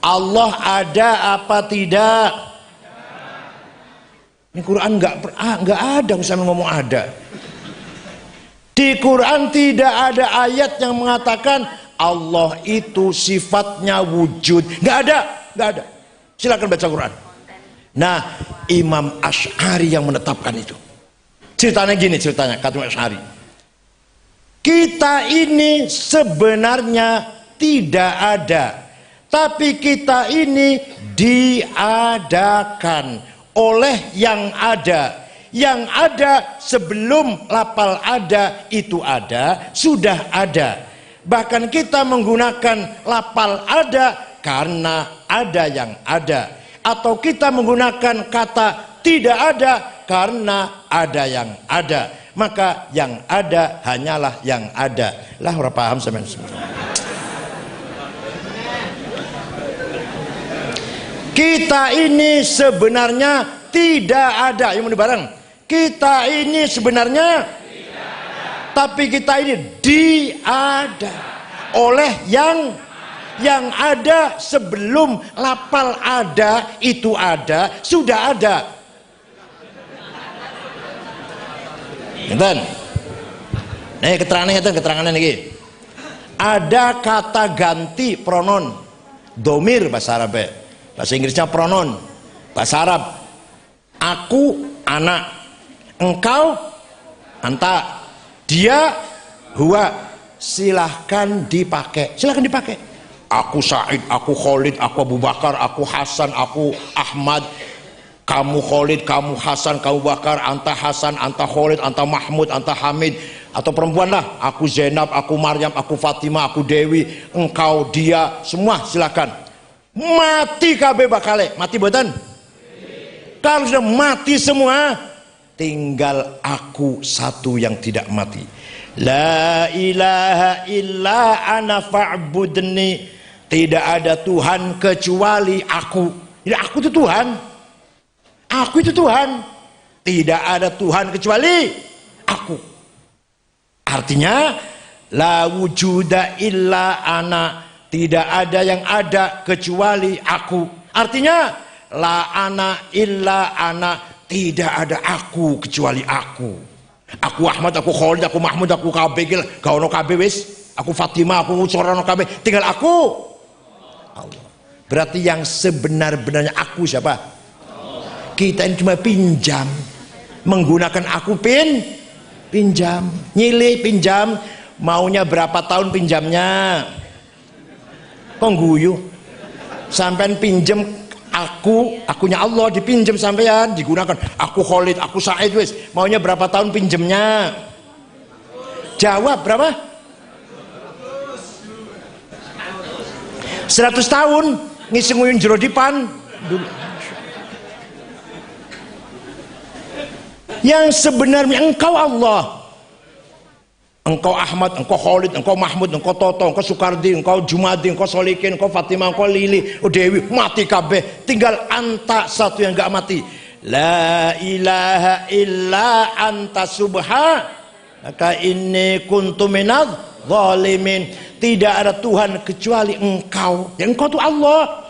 Allah ada apa tidak? Ini Quran nggak ada misalnya ngomong ada. Di Quran tidak ada ayat yang mengatakan Allah itu sifatnya wujud. Nggak ada. Silakan baca Quran. Nah, Imam Asy'ari yang menetapkan itu. Ceritanya kata Imam Asy'ari. Kita ini sebenarnya tidak ada, tapi kita ini diadakan oleh yang ada. Yang ada sebelum lapal ada itu ada, sudah ada. Bahkan kita menggunakan lapal ada karena ada yang ada, atau kita menggunakan kata tidak ada karena ada yang ada. Maka yang ada hanyalah yang ada. Lah ora paham sampean. Kita ini sebenarnya tidak ada. Yang mau bareng. Kita ini sebenarnya tapi kita ini diada oleh yang ada sebelum lapal ada itu ada, sudah ada. Ngeten. Nih keterangan ini. Ada kata ganti pronoun domir bahasa Arab, bahasa Inggrisnya pronoun bahasa Arab. Aku anak, engkau anta, dia huwa. Silahkan dipakai, aku Said, aku Khalid, aku Abu Bakar, aku Hasan, aku Ahmad, kamu Khalid, kamu Hasan, kamu Bakar, anta Hasan, anta Khalid, anta Mahmud, anta Hamid. Atau perempuan lah, aku Zainab, aku Maryam, aku Fatimah, aku Dewi, engkau, dia, semua silakan. Mati kabeh bakale, mati boten? Kalau sudah mati semua, tinggal aku satu yang tidak mati. La ilaha illa ana fa'budni. Tidak ada Tuhan kecuali aku. Jadi aku itu Tuhan. Aku itu Tuhan. Tidak ada Tuhan kecuali aku. Artinya la wujuda illa ana. Tidak ada yang ada kecuali aku. Artinya la ana illa ana. Tidak ada aku kecuali aku. Aku Ahmad, aku Khalid, aku Mahmud, aku kabeh, gak ono kabeh wis. Aku Fatimah, aku Sorano kabeh, tinggal aku. Allah. Berarti yang sebenar-benarnya aku siapa? Kita ini cuma pinjam. Menggunakan aku pinjam. Nyilih pinjam. Maunya berapa tahun pinjamnya? Kok guyu? Sampean pinjem akunya Allah dipinjam sampean, digunakan. Aku Khalid, aku Said wis. Maunya berapa tahun pinjemnya? Jawab berapa? 100 tahun ngisi nguyun jero dipan. Yang sebenarnya engkau Allah. Engkau Ahmad, engkau Khalid, engkau Mahmud, engkau Toto, engkau Sukardi, engkau Jumadi, engkau Solikin, engkau Fatimah, engkau Lili, Dewi, mati kabeh. Tinggal anta satu yang gak mati. La ilaha illa anta subhanaka inni kuntu minadz zalimin. Tidak ada Tuhan kecuali engkau. Ya engkau itu Allah.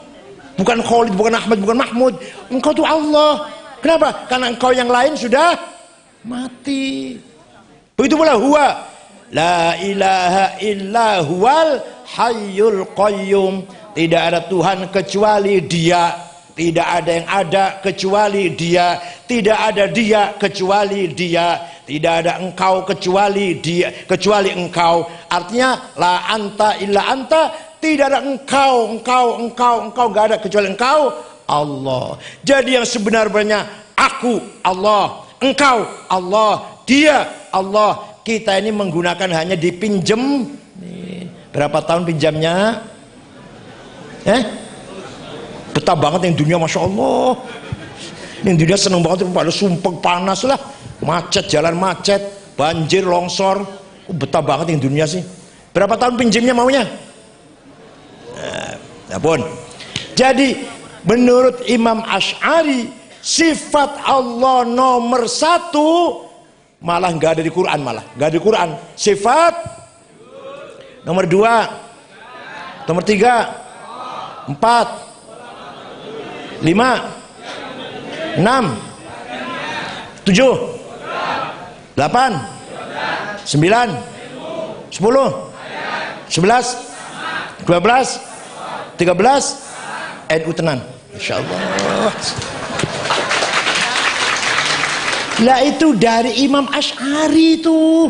Bukan Khalid, bukan Ahmad, bukan Mahmud. Engkau itu Allah. Kenapa? Karena engkau yang lain sudah mati. Begitu pula huwa. La ilaha illa huwal hayyul qayyum. Tidak ada Tuhan kecuali dia. Tidak ada yang ada kecuali dia. Tidak ada dia kecuali dia. Tidak ada engkau kecuali dia, kecuali engkau. Artinya la anta illa anta. Tidak ada engkau gak ada kecuali engkau Allah. Jadi yang sebenarnya aku Allah, engkau Allah, dia Allah. Kita ini menggunakan hanya dipinjem. Berapa tahun pinjamnya? Betah banget yang dunia, masya Allah. Yang dunia seneng banget, pada sumpah panas lah, macet, jalan macet, banjir, longsor. Betah banget yang dunia sih. Berapa tahun pinjemnya maunya? Ya pun. Jadi menurut Imam Asy'ari, sifat Allah nomor 1 malah nggak ada di Quran, nggak ada di Quran. Sifat nomor 2, nomor 3, 4, 5, 6, 7, 8, 9, 10, 11, 12, 13, NU tenan, insya Allah. Lah itu dari Imam Asy'ari itu.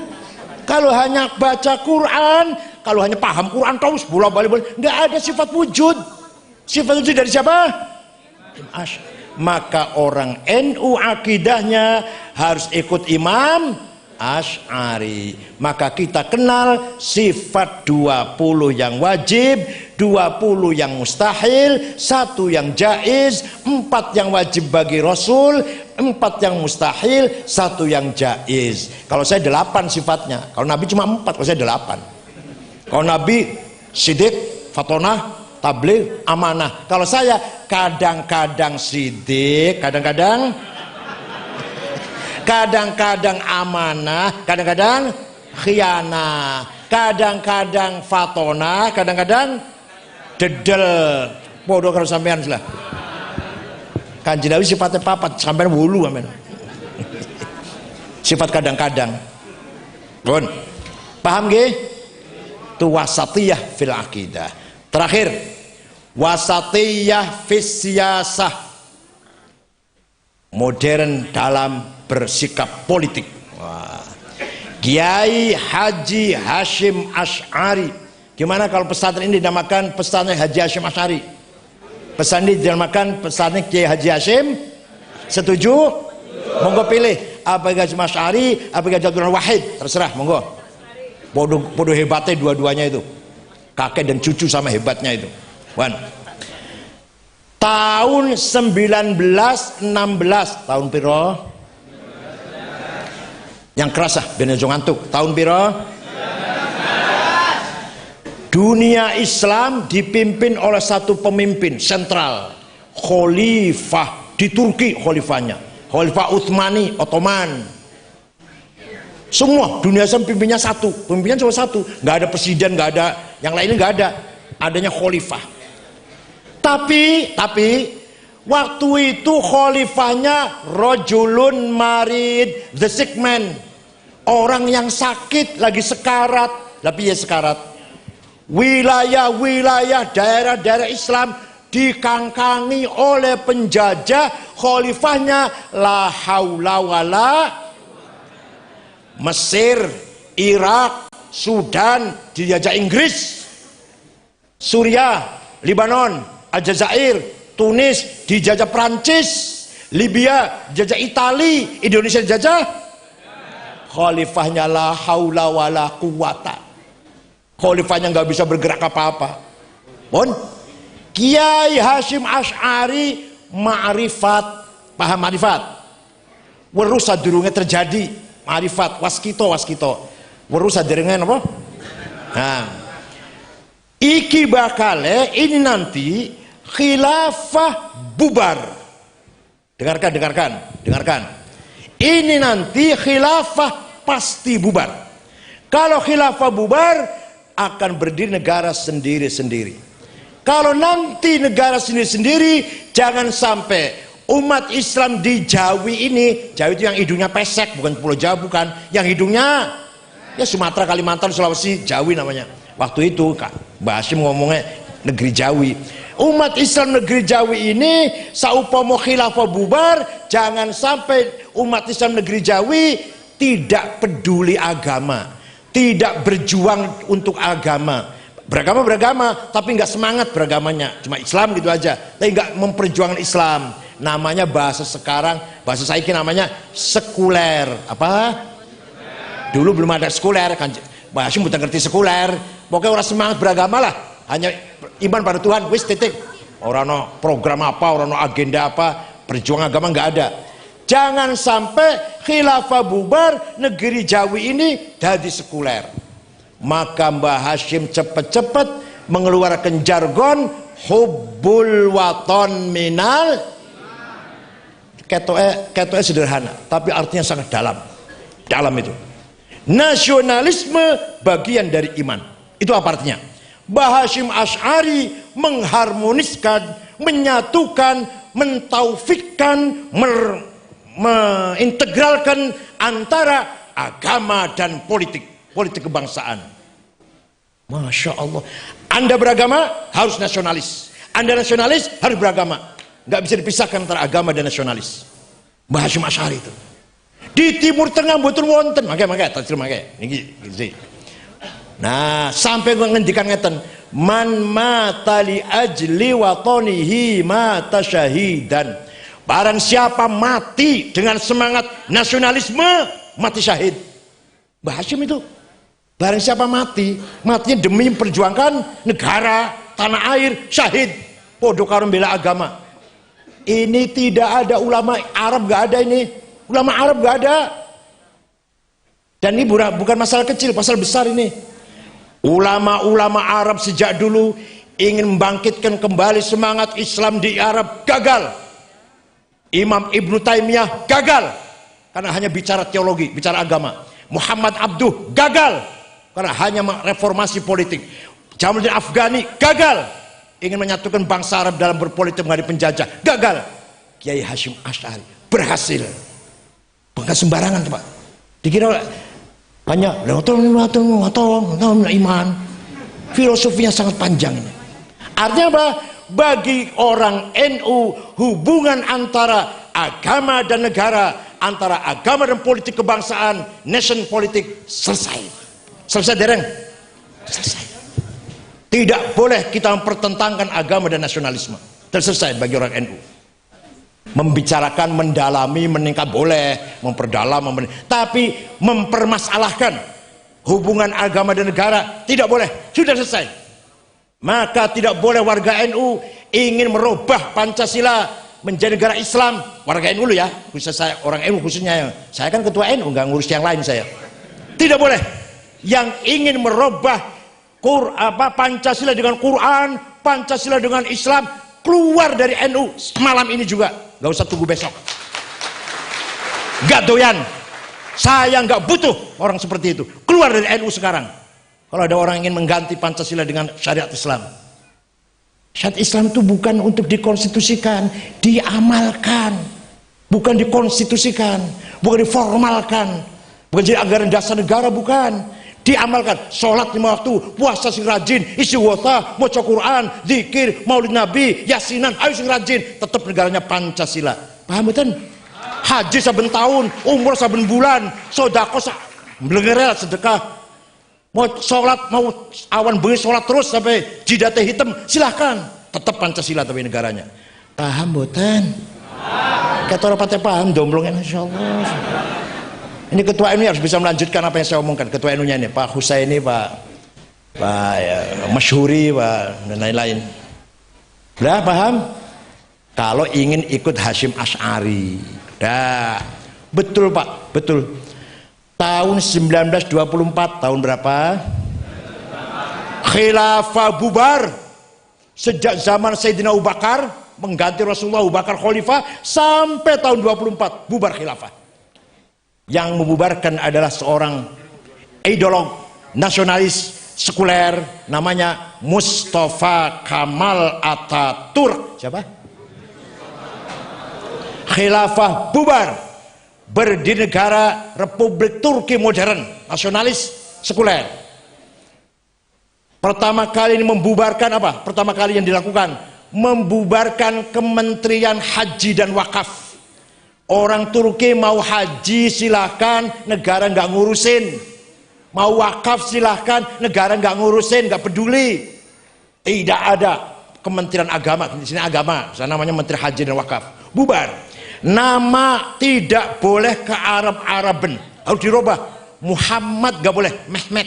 Kalau hanya baca Quran, kalau hanya paham Quran terus bola-balik, nggak ada sifat wujud. Sifat wujud dari siapa? Imam Asy'ari. Maka orang NU akidahnya harus ikut Imam Asy'ari. Maka kita kenal sifat 20 yang wajib, 20 yang mustahil, 1 yang jaiz, 4 yang wajib bagi Rasul, 4 yang mustahil, 1 yang jaiz. Kalau saya 8 sifatnya. Kalau Nabi cuma 4, kalau saya 8. Kalau Nabi sidik, fatonah, tabligh, amanah. Kalau saya kadang-kadang sidik, kadang-kadang amanah, kadang-kadang khianah, kadang-kadang fatonah, kadang-kadang dedel. Podo kalau sampean lah. Kanjeng Nabi sifatnya papat, sampean wulu sampean. sifat kadang-kadang. Pun paham nggih? Itu wasatiyah fil aqidah. Terakhir, wasatiyah fis siyasah, modern dalam bersikap politik. Wah. Kiai Haji Hashim Asy'ari. Gimana kalau pesantren ini dinamakan pesantren Haji Hashim Asy'ari? Pesan ini dinamakan pesantren Kiai Haji Hashim. Setuju? Monggo pilih. Apa Haji Hashim Asy'ari, apa Haji Abdul Wahid, terserah, monggo. Bodoh hebatnya dua-duanya itu. Kakek dan cucu sama hebatnya itu. Wan. Tahun 1916, tahun piro? Yang kerasa bener ngantuk. Tahun piro? Dunia Islam dipimpin oleh satu pemimpin sentral, khalifah di Turki, khalifahnya Khalifah Utsmani, Ottoman. Semua dunia Islam pimpinnya satu, pemimpinnya cuma satu, nggak ada presiden, nggak ada yang lainnya, nggak ada, adanya khalifah. Tapi waktu itu khalifahnya rojulun marid, the sick man, orang yang sakit lagi sekarat. Tapi ya sekarat, wilayah-wilayah daerah-daerah Islam dikangkangi oleh penjajah. Khalifahnya la haula wala, Mesir, Irak, Sudan dijajah Inggris, Suriah, Libanon, Aljazair, Tunis dijajah Prancis, Libya dijajah Itali, Indonesia dijajah. Khalifahnya la haula wala quwata, khalifahnya nggak bisa bergerak apa-apa. Pun Kiai Hashim Asy'ari ma'rifat, paham ma'rifat? Weruh sadurunge terjadi ma'rifat, waskito weruh sadurunge apa? Nah, iki bakale ini nanti khilafah bubar. Dengarkan. Ini nanti khilafah pasti bubar. Kalau khilafah bubar akan berdiri negara sendiri-sendiri. Kalau nanti negara sendiri-sendiri, jangan sampai umat Islam di Jawi ini, Jawi itu yang hidungnya pesek, bukan Pulau Jawa, bukan, yang hidungnya ya Sumatera, Kalimantan, Sulawesi, Jawi namanya. Waktu itu Mbak Hashim ngomongnya negeri Jawi. Umat Islam negeri Jawi ini saupomo khilafah bubar, jangan sampai umat Islam negeri Jawi tidak peduli agama, tidak berjuang untuk agama. Beragama, tapi nggak semangat beragamanya, cuma Islam gitu aja, tapi nggak memperjuangkan Islam. Namanya bahasa sekarang, bahasa saiki namanya sekuler. Apa? Dulu belum ada sekuler kan, Mbak Hashim bukan ngerti sekuler. Pokoknya orang semangat beragama lah, hanya iman pada Tuhan, wis titik. Orang no program apa, orang no agenda apa, perjuangan agama nggak ada. Jangan sampai khilafah bubar, negeri Jawi ini jadi sekuler. Maka Mbah Hashim cepat-cepat mengeluarkan jargon hubbul waton minal, ketoe sederhana tapi artinya sangat dalam itu. Nasionalisme bagian dari iman. Itu apa artinya? Mbah Hashim Asy'ari mengharmoniskan, menyatukan, mentaufikkan, mengintegralkan antara agama dan politik kebangsaan. Masya Allah. Anda beragama harus nasionalis, Anda nasionalis harus beragama, nggak bisa dipisahkan antara agama dan nasionalis. Mbah Hashim Asy'ari itu di Timur Tengah betul wonten, makanya niki. Nah, sampai ngendikan ngeten, man mata li ajli watonihi mata syahidan. Barang siapa mati dengan semangat nasionalisme, mati syahid. Mbah Hashim itu, barang siapa mati, matinya demi memperjuangkan negara, tanah air, syahid. Podo karo bela agama. Ini tidak ada ulama Arab, gak ada ini. Ulama Arab gak ada. Dan ini bukan masalah kecil, masalah besar ini. Ulama-ulama Arab sejak dulu ingin membangkitkan kembali semangat Islam di Arab, gagal. Imam Ibnu Taimiyah gagal karena hanya bicara teologi, bicara agama. Muhammad Abduh gagal karena hanya reformasi politik. Jamaluddin Afghani gagal ingin menyatukan bangsa Arab dalam berpolitik menghadapi penjajah, gagal. Kiai Hashim Asy'ari berhasil. Bukan sembarangan, Pak. Dikira banyak iman. Filosofinya sangat panjang ini. Artinya apa? Bagi orang NU, hubungan antara agama dan negara, antara agama dan politik kebangsaan, nation politik selesai. Selesai dereng? Selesai. Tidak boleh kita mempertentangkan agama dan nasionalisme. Selesai bagi orang NU. Membicarakan, mendalami, meningkat boleh, memperdalam, tapi mempermasalahkan hubungan agama dan negara tidak boleh. Sudah selesai. Maka tidak boleh warga NU ingin merubah Pancasila menjadi negara Islam. Warga NU ya, khusus saya, orang NU khususnya. Saya kan ketua NU, nggak ngurus yang lain saya. Tidak boleh. Yang ingin merubah Pancasila dengan Quran, Pancasila dengan Islam, keluar dari NU malam ini juga. Gak usah tunggu besok. Gak doyan. Saya gak butuh orang seperti itu. Keluar dari NU sekarang. Kalau ada orang ingin mengganti Pancasila dengan syariat Islam. Syariat Islam itu bukan untuk dikonstitusikan, diamalkan. Bukan dikonstitusikan, bukan diformalkan, bukan jadi anggaran dasar negara, bukan. Diamalkan. Sholat 5 waktu, puasa sing rajin, istighosah, maca Quran, zikir, maulid Nabi, yasinan, ayo sing rajin. Tetap negaranya Pancasila. Paham betul? Haji saben tahun, umroh saben bulan, sodako melenger sedekah. Mau sholat, mau awan bengi sholat terus sampai jidatnya hitam, silahkan. Tetap Pancasila tapi negaranya. Paham betul? Kata orang patah paham, domblongnya insyaallah. Ini ketua NU harus bisa melanjutkan apa yang saya omongkan. Ketua NU nya ini Pak Husaini, Pak Masyhuri, Pak dan lain-lain. Udah paham? Kalau ingin ikut Hasyim Asy'ari, dah betul Pak, betul. Tahun 1924, tahun berapa? Khilafah bubar. Sejak zaman Sayyidina Abu Bakar mengganti Rasulullah Abu Bakar Khalifah sampai tahun 24 bubar khilafah. Yang membubarkan adalah seorang ideolog nasionalis sekuler namanya Mustafa Kamal Ataturk. Siapa? Khilafah bubar, berdiri negara Republik Turki modern, nasionalis sekuler. Pertama kali ini membubarkan apa? Pertama kali yang dilakukan membubarkan Kementerian Haji dan Wakaf. Orang Turki mau haji silahkan, negara nggak ngurusin. Mau wakaf silahkan, negara nggak ngurusin, nggak peduli. Tidak ada Kementerian Agama di sini, agama, sana namanya Menteri Haji dan Wakaf. Bubar. Nama tidak boleh ke Arab-Araben, harus dirubah. Muhammad nggak boleh, Mehmet.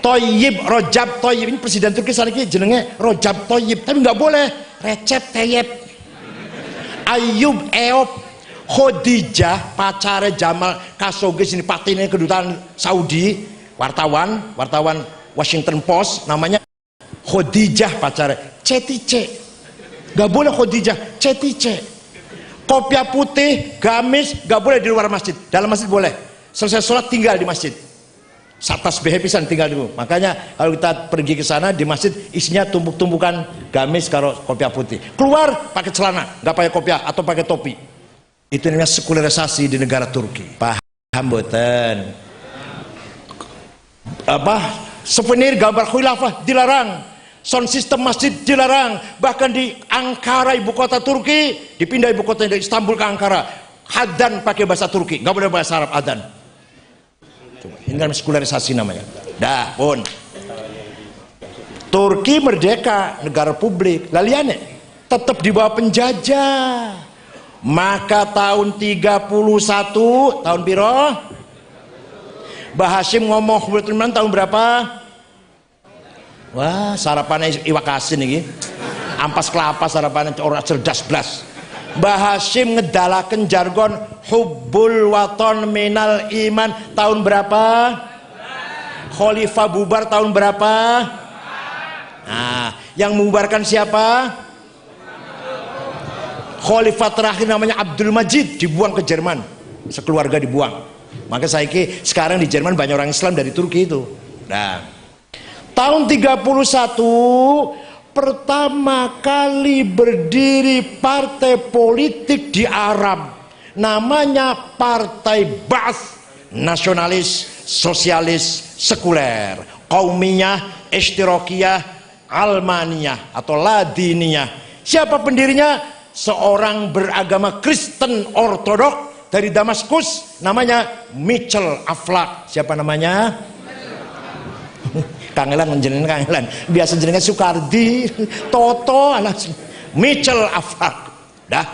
Thayyib, Rajab Thayyib, ini presiden Turki saat ini jenenge Rajab Thayyib, tapi nggak boleh Recep Tayyip. Ayub, Eop, Khadijah, pacare Jamal Khashoggi, sini patine kedutaan Saudi, wartawan Washington Post, namanya Khadijah pacare, Cetice, gak boleh Khadijah, Cetice. Kopiah putih, gamis, gak boleh di luar masjid, dalam masjid boleh. Selesai sholat tinggal di masjid. Satas behepisan tinggal dulu. Makanya kalau kita pergi ke sana di masjid isinya tumpuk-tumpukan gamis karo kopiah putih. Keluar pakai celana, nggak pakai kopiah atau pakai topi. Itu namanya sekularisasi di negara Turki. Paham boten? Apa? Souvenir gambar khilafah dilarang. Sound system masjid dilarang. Bahkan di Ankara ibu kota Turki dipindah ibu kota dari Istanbul ke Ankara. Adzan pakai bahasa Turki, nggak boleh bahasa Arab adzan. Ini kan sekularisasi namanya. Dah pun Turki merdeka, negara republik, laliane tetap di bawah penjajah. Maka tahun 31 tahun piro? Mbah Hasyim ngomong tahun berapa? Wah, sarapannya iwak asin iki. Ampas kelapa sarapannya orang cerdas blas. Mbah Hasyim ngedalaken jargon hubbul waton minal iman tahun berapa? Khalifah bubar tahun berapa? Nah, yang membubarkan siapa? Khalifah terakhir namanya Abdul Majid, dibuang ke Jerman, sekeluarga dibuang. Maka sekarang di Jerman banyak orang Islam dari Turki itu. Nah, tahun 31 pertama kali berdiri partai politik di Arab namanya Partai Ba'ath, nasionalis, sosialis, sekuler, qaumiyah, ishtirakiyah, almaniyah atau ladiniyah. Siapa pendirinya? Seorang beragama Kristen Ortodok dari Damaskus, namanya Michel Aflaq. Siapa namanya? Kangelan menjenengan kangelan. Biasa jenengan Soekardi, Toto, Michel Aflaq. Dah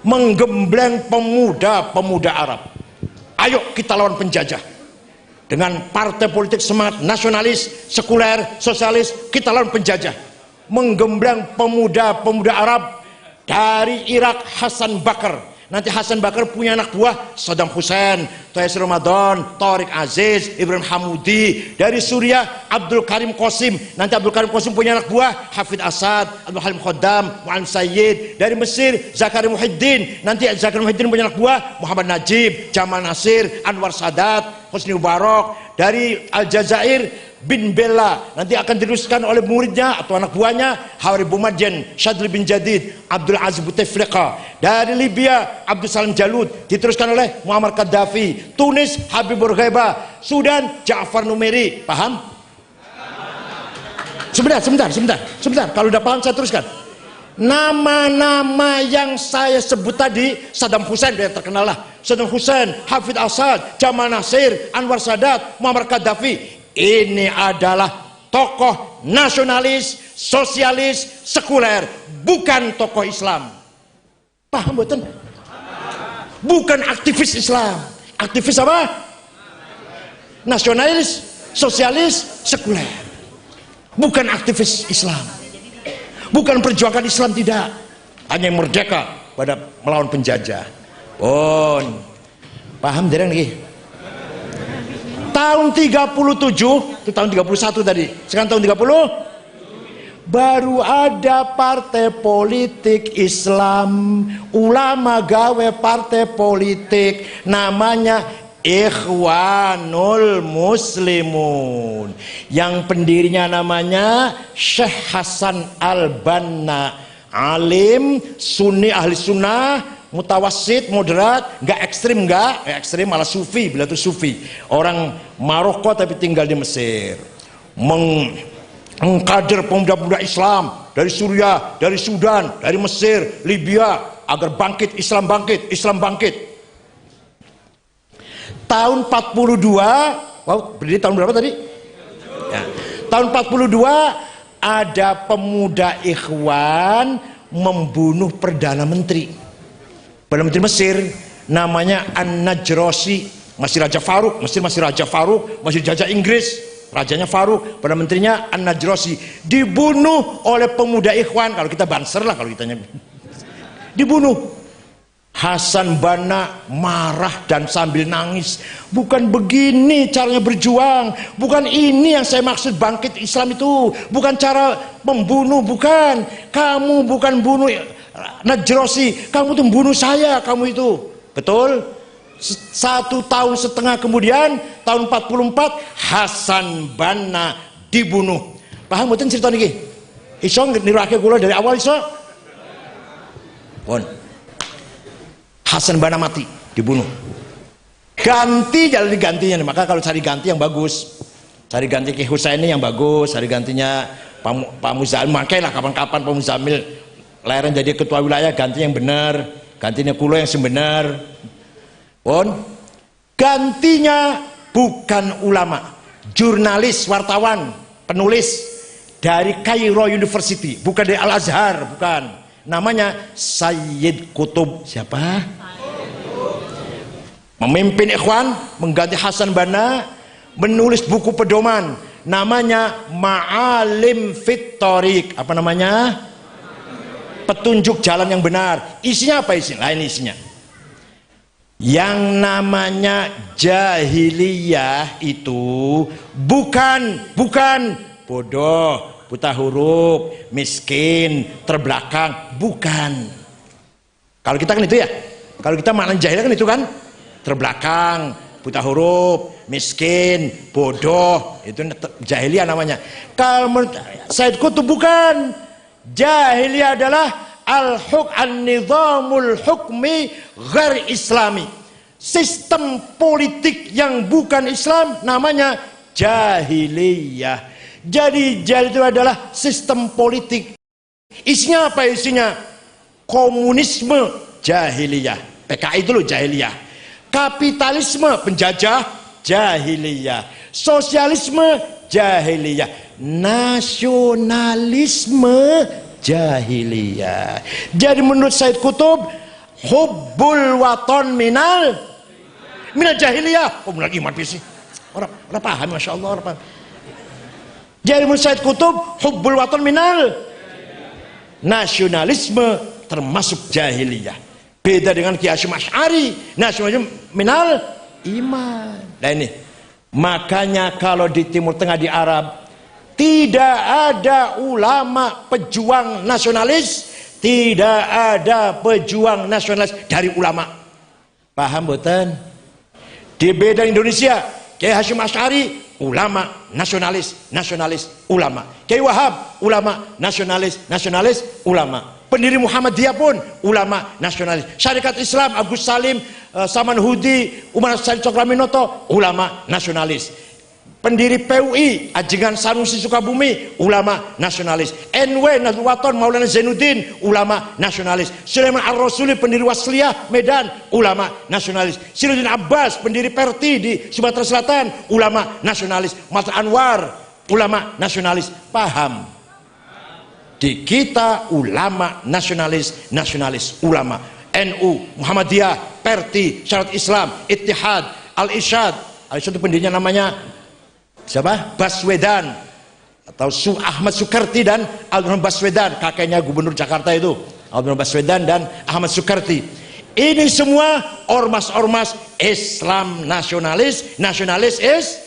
menggembleng pemuda-pemuda Arab. Ayo kita lawan penjajah. Dengan partai politik semangat nasionalis, sekuler, sosialis, kita lawan penjajah. Menggembleng pemuda-pemuda Arab dari Irak, Hasan Bakar. Nanti Hasan Bakar punya anak buah Saddam Hussein, Tayyip Ramadan, Tariq Aziz, Ibrahim Hamudi. Dari Suriah Abdul Karim Qasim. Nanti Abdul Karim Qasim punya anak buah Hafid Asad, Abdul Halim Khaddam, Mu'an Sayyid. Dari Mesir Zakaria Muhyiddin. Nanti Zakaria Muhyiddin punya anak buah Muhammad Najib, Jamal Nasir, Anwar Sadat, Hosni Mubarak. Dari Aljazair bin Bella, nanti akan diteruskan oleh muridnya atau anak buahnya Hawari Boumediene, Shadli bin Jadid, Abdul Aziz Bouteflika. Dari Libya Abdul Salam Jalud, diteruskan oleh Muammar Gaddafi. Tunis Habib Bourguiba. Sudan Ja'far Numeri. Paham? Sebentar. Kalau udah paham saya teruskan. Nama-nama yang saya sebut tadi, Saddam Hussein yang terkenal lah. Saddam Hussein, Hafid Asad, Jamal Nasir, Anwar Sadat, Muammar Gaddafi. Ini adalah tokoh nasionalis, sosialis, sekuler, bukan tokoh Islam. Paham betul? Bukan aktivis Islam. Aktivis apa? Nasionalis, sosialis, sekuler. Bukan aktivis Islam. Bukan perjuangan Islam, tidak. Hanya yang merdeka pada melawan penjajah. Paham dereng lagi? Tahun 37, itu tahun 31 tadi. Sekarang tahun 30, baru ada partai politik Islam, ulama gawe partai politik namanya Ikhwanul Muslimun, yang pendirinya namanya Syekh Hasan Al-Banna, alim sunni ahli sunnah, mutawassit, moderat, nggak ekstrim malah sufi. Bila itu sufi, orang Maroko tapi tinggal di Mesir, mengkader pemuda-pemuda Islam dari Suriah, dari Sudan, dari Mesir, Libya, agar bangkit Islam, bangkit. Tahun 42, berdiri tahun berapa tadi? Ya. Tahun 42 ada pemuda Ikhwan membunuh Perdana Menteri Mesir, namanya An-Najrasi. Masih Raja Faruk, Mesir masih Raja Faruk, masih dijajah Inggris, rajanya Faruk, Perdana Menterinya An-Najrasi. Dibunuh oleh pemuda Ikhwan, kalau kita Banser lah kalau ditanya. Dibunuh. Hasan Banna marah dan sambil nangis. Bukan begini caranya berjuang, bukan ini yang saya maksud bangkit Islam itu, bukan cara membunuh, bukan. Kamu bukan bunuh Najrasi, kamu tuh bunuh saya, kamu itu. Betul? 1,5 tahun kemudian, tahun 44, Hasan Banna dibunuh. Paham betul cerita ini? Iso nirake kula dari awal iso? Pun. Hasan Banna mati, dibunuh. Ganti jalan digantinya. Maka kalau cari ganti yang bagus, cari ganti Ki Husaini yang bagus, cari gantinya Pak Muzamil. Makailah kapan-kapan Pak Muzamil leren jadi ketua wilayah, ganti yang benar, gantinya kulo yang sebenar. Pun gantinya bukan ulama, jurnalis, wartawan, penulis dari Cairo University, bukan dari Al Azhar, bukan. Namanya Sayyid Qutb. Siapa? Memimpin Ikhwan, mengganti Hasan Banna, menulis buku pedoman namanya Ma'alim Fit Thoriq. Apa namanya? Petunjuk jalan yang benar. Isinya apa isinya? Lain isinya. Yang namanya jahiliyah itu bukan bodoh, buta huruf, miskin, terbelakang, bukan. Kalau kita kan itu ya. Kalau kita makna jahiliyah kan itu kan, terbelakang, buta huruf, miskin, bodoh, itu jahiliyah namanya. Kalau menurut Sayyid Qutb bukan. Jahiliyah adalah al-nizamul hukmi ghair islami. Sistem politik yang bukan Islam namanya jahiliyah. Jadi jahiliyah itu adalah sistem politik. Isinya apa isinya? Komunisme jahiliyah. PKI itu loh jahiliyah. Kapitalisme penjajah jahiliyah. Sosialisme jahiliyah. Nasionalisme jahiliyah. Jadi menurut Said Qutb, hubbul waton minal jahiliyah. Oh benar iman sih. Orang paham, masya Allah orang paham. Jadi menurut Said Qutb, hubbul waton minal nasionalisme termasuk jahiliyah. Beda dengan Ki Hasyim Asy'ari, nasionalisme minal iman. Nah ini, makanya kalau di Timur Tengah di Arab tidak ada ulama pejuang nasionalis, tidak ada pejuang nasionalis dari ulama. Paham boten? Di beda Indonesia, Ki Hasyim Asy'ari ulama nasionalis ulama. Kiai Wahab ulama nasionalis ulama. Pendiri Muhammadiyah pun ulama nasionalis. Syarikat Islam Agus Salim, Saman Hudi, Umar Said Coklaminoto ulama nasionalis. Pendiri PUI Ajengan Sanusi Sukabumi ulama nasionalis. NW Nahdlatul Wathon Maulana Zainuddin ulama nasionalis. Sulaiman Ar-Rasuli pendiri Wasliyah Medan ulama nasionalis. Siruddin Abbas pendiri Perti di Sumatera Selatan ulama nasionalis. Mas Anwar ulama nasionalis. Paham? Di kita ulama nasionalis ulama. NU, Muhammadiyah, Perti, Syarikat Islam, Ittihad, Al-Irsyad. Al-Irsyad itu pendirinya namanya siapa? Baswedan atau Ahmad Sukarti dan Almarhum Baswedan, kakeknya gubernur Jakarta itu, Almarhum Baswedan dan Ahmad Sukarti. Ini semua ormas-ormas Islam nasionalis is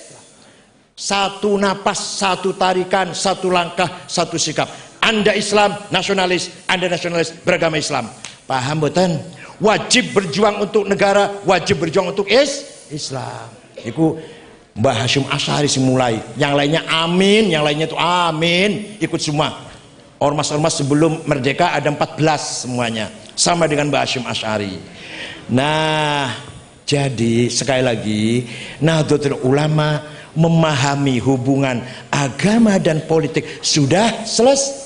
satu napas, satu tarikan, satu langkah, satu sikap. Anda Islam nasionalis, Anda nasionalis beragama Islam. Paham boten? Wajib berjuang untuk negara, wajib berjuang untuk Islam. Iku Mbah Hasyim Asy'ari mulai. Yang lainnya amin, yang lainnya itu amin, ikut semua. Ormas-ormas sebelum merdeka ada 14 semuanya, sama dengan Mbah Hasyim Asy'ari. Nah, jadi sekali lagi Nahdlatul Ulama memahami hubungan agama dan politik sudah selesai.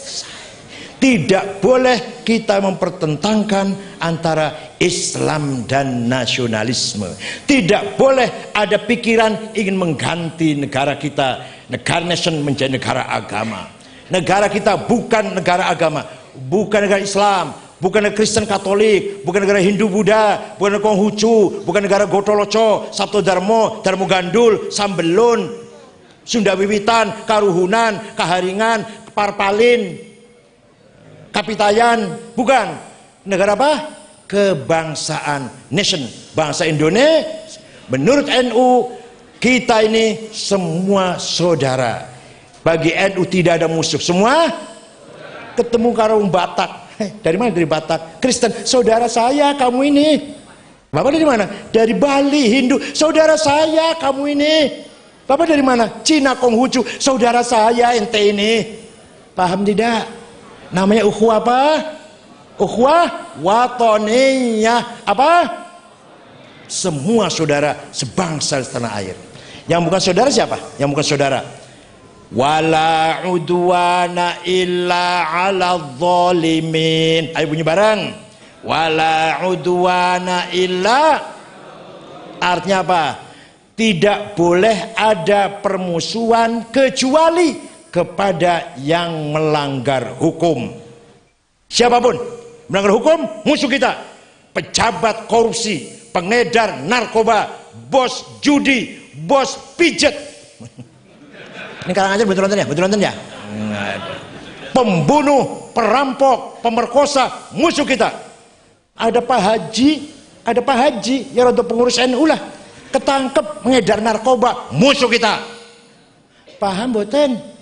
Tidak boleh kita mempertentangkan antara Islam dan nasionalisme. Tidak boleh ada pikiran ingin mengganti negara kita, negara nation menjadi negara agama. Negara kita bukan negara agama, bukan negara Islam, bukan negara Kristen Katolik, bukan negara Hindu Buddha, bukan negara Konghucu, bukan negara Gotoloco, Sabto Darmo, Darmo Gandul, Sambelun, Sunda Wiwitan, Karuhunan, Kaharingan, Parpalin, Kapitayan. Bukan. Negara apa? Kebangsaan, nation, bangsa Indonesia. Menurut NU, kita ini semua saudara. Bagi NU tidak ada musuh, semua ketemu karo Batak. Dari mana? Dari Batak. Kristen, saudara saya kamu ini. Bapak dari mana? Dari Bali. Hindu, saudara saya kamu ini. Bapak dari mana? Cina, Konghucu, saudara saya ente ini. Paham tidak? Namanya ukhuwah apa? Ukhuwah watoniyah. Apa? Semua saudara sebangsa setanah air. Yang bukan saudara siapa? Yang bukan saudara, wala udwana illa ala zalimin. Ayo bunyi bareng. Wala udwana illa, artinya apa? Tidak boleh ada permusuhan kecuali kepada yang melanggar hukum. Siapapun melanggar hukum, musuh kita. Pejabat korupsi, pengedar narkoba, bos judi, bos pijet. Ini karangan aja betul nonton ya, betul nonton ya. Pembunuh, perampok, pemerkosa, musuh kita. Ada Pak Haji, ya untuk pengurus NU lah, ketangkep mengedar narkoba, musuh kita. Paham boten?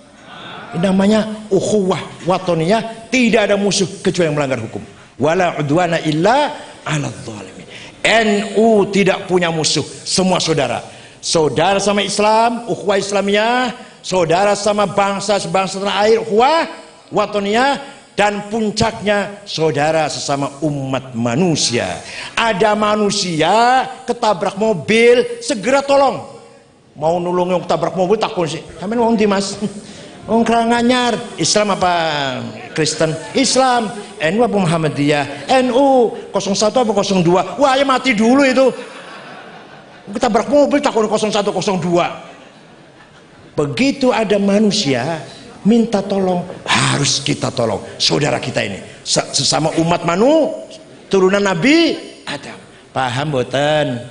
Ini namanya ukhuwah watoniyah, tidak ada musuh kecuali yang melanggar hukum. Wala udwana illa ala zalimin. NU tidak punya musuh, semua saudara. Saudara sama Islam, ukhuwah Islamiyah, saudara sama bangsa sebangsa tanah air, ukhuwah watoniyah, dan puncaknya saudara sesama umat manusia. Ada manusia ketabrak mobil, segera tolong. Mau nulung yang ketabrak mobil takut sih. Sampeyan wong ndi Mas? Wong Karanganyar. Islam apa Kristen? Islam. NU apa Muhammadiyah? NU. 01 apa 02? Wah, ya mati dulu itu. Ketabrak mobil takut 01 02. Begitu ada manusia minta tolong, harus kita tolong saudara kita ini, sesama umat turunan Nabi Adam. Paham boten?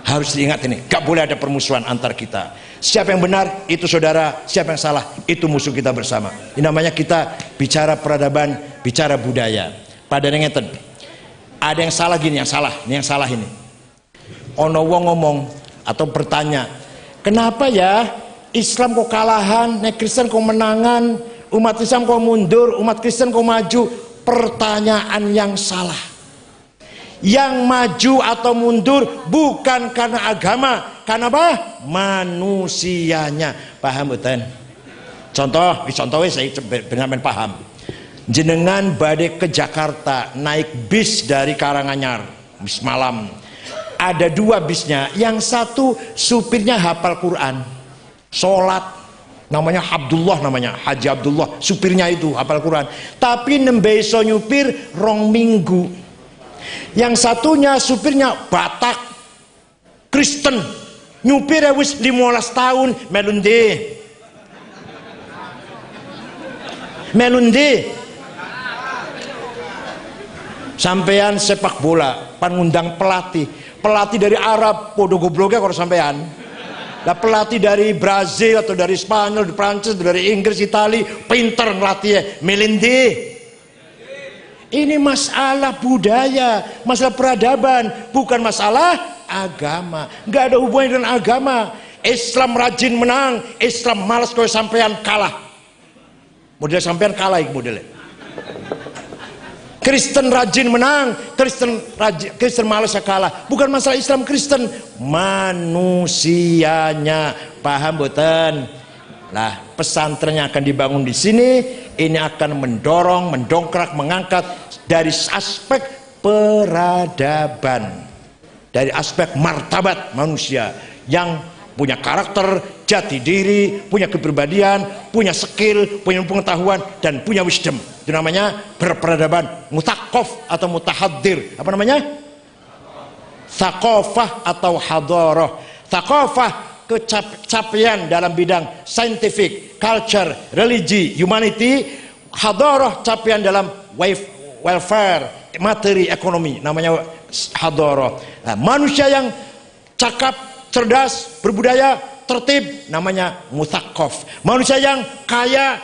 Harus diingat ini, gak boleh ada permusuhan antar kita. Siapa yang benar itu saudara, siapa yang salah itu musuh kita bersama. Ini namanya kita bicara peradaban, bicara budaya. Pada ngeten, ada yang salah gini, yang salah ini. Ono wong ngomong atau bertanya, kenapa ya Islam kok kalahan, nek Kristen kok menangan, umat Islam kok mundur, umat Kristen kok maju? Pertanyaan yang salah. Yang maju atau mundur bukan karena agama, karena apa? Manusianya. Paham betul? Contoh saya benar-benar paham. Jenengan badai ke Jakarta naik bis dari Karanganyar, bis malam. Ada 2 bisnya, yang satu supirnya hafal Quran. Sholat, namanya Abdullah, namanya Haji Abdullah, supirnya itu hafal Quran, tapi nembeso nyupir 2 minggu. Yang satunya supirnya Batak, Kristen, nyupir wis 15 tahun. Melundi sampean sepak bola pangundang pelatih dari Arab, podo gobloknya kalau sampean. Lah pelatih dari Brazil atau dari Spanyol, dari Prancis, dari Inggris, Itali, pinter ngelatih Melindi. Ini masalah budaya, masalah peradaban, bukan masalah agama. Nggak ada hubungan dengan agama. Islam rajin menang, Islam malas kalau sampean kalah. Model sampean kalah modelnya. Kristen rajin menang, Kristen malas kalah. Bukan masalah Islam Kristen, manusianya. Paham boten? Nah, pesantrennya akan dibangun di sini. Ini akan mendongkrak, mengangkat dari aspek peradaban, dari aspek martabat manusia yang punya karakter, jati diri, punya kepribadian, punya skill, punya pengetahuan, dan punya wisdom. Itu namanya berperadaban, mutakof atau mutahadir. Apa namanya? Thaqafah atau hadarah. Thaqafah, kecapaian dalam bidang scientific, culture, religi, humanity. Hadarah, capaian dalam welfare, materi, ekonomi. Namanya hadarah. Nah, manusia yang cakap, cerdas, berbudaya, tertib, namanya mutakof. Manusia yang kaya,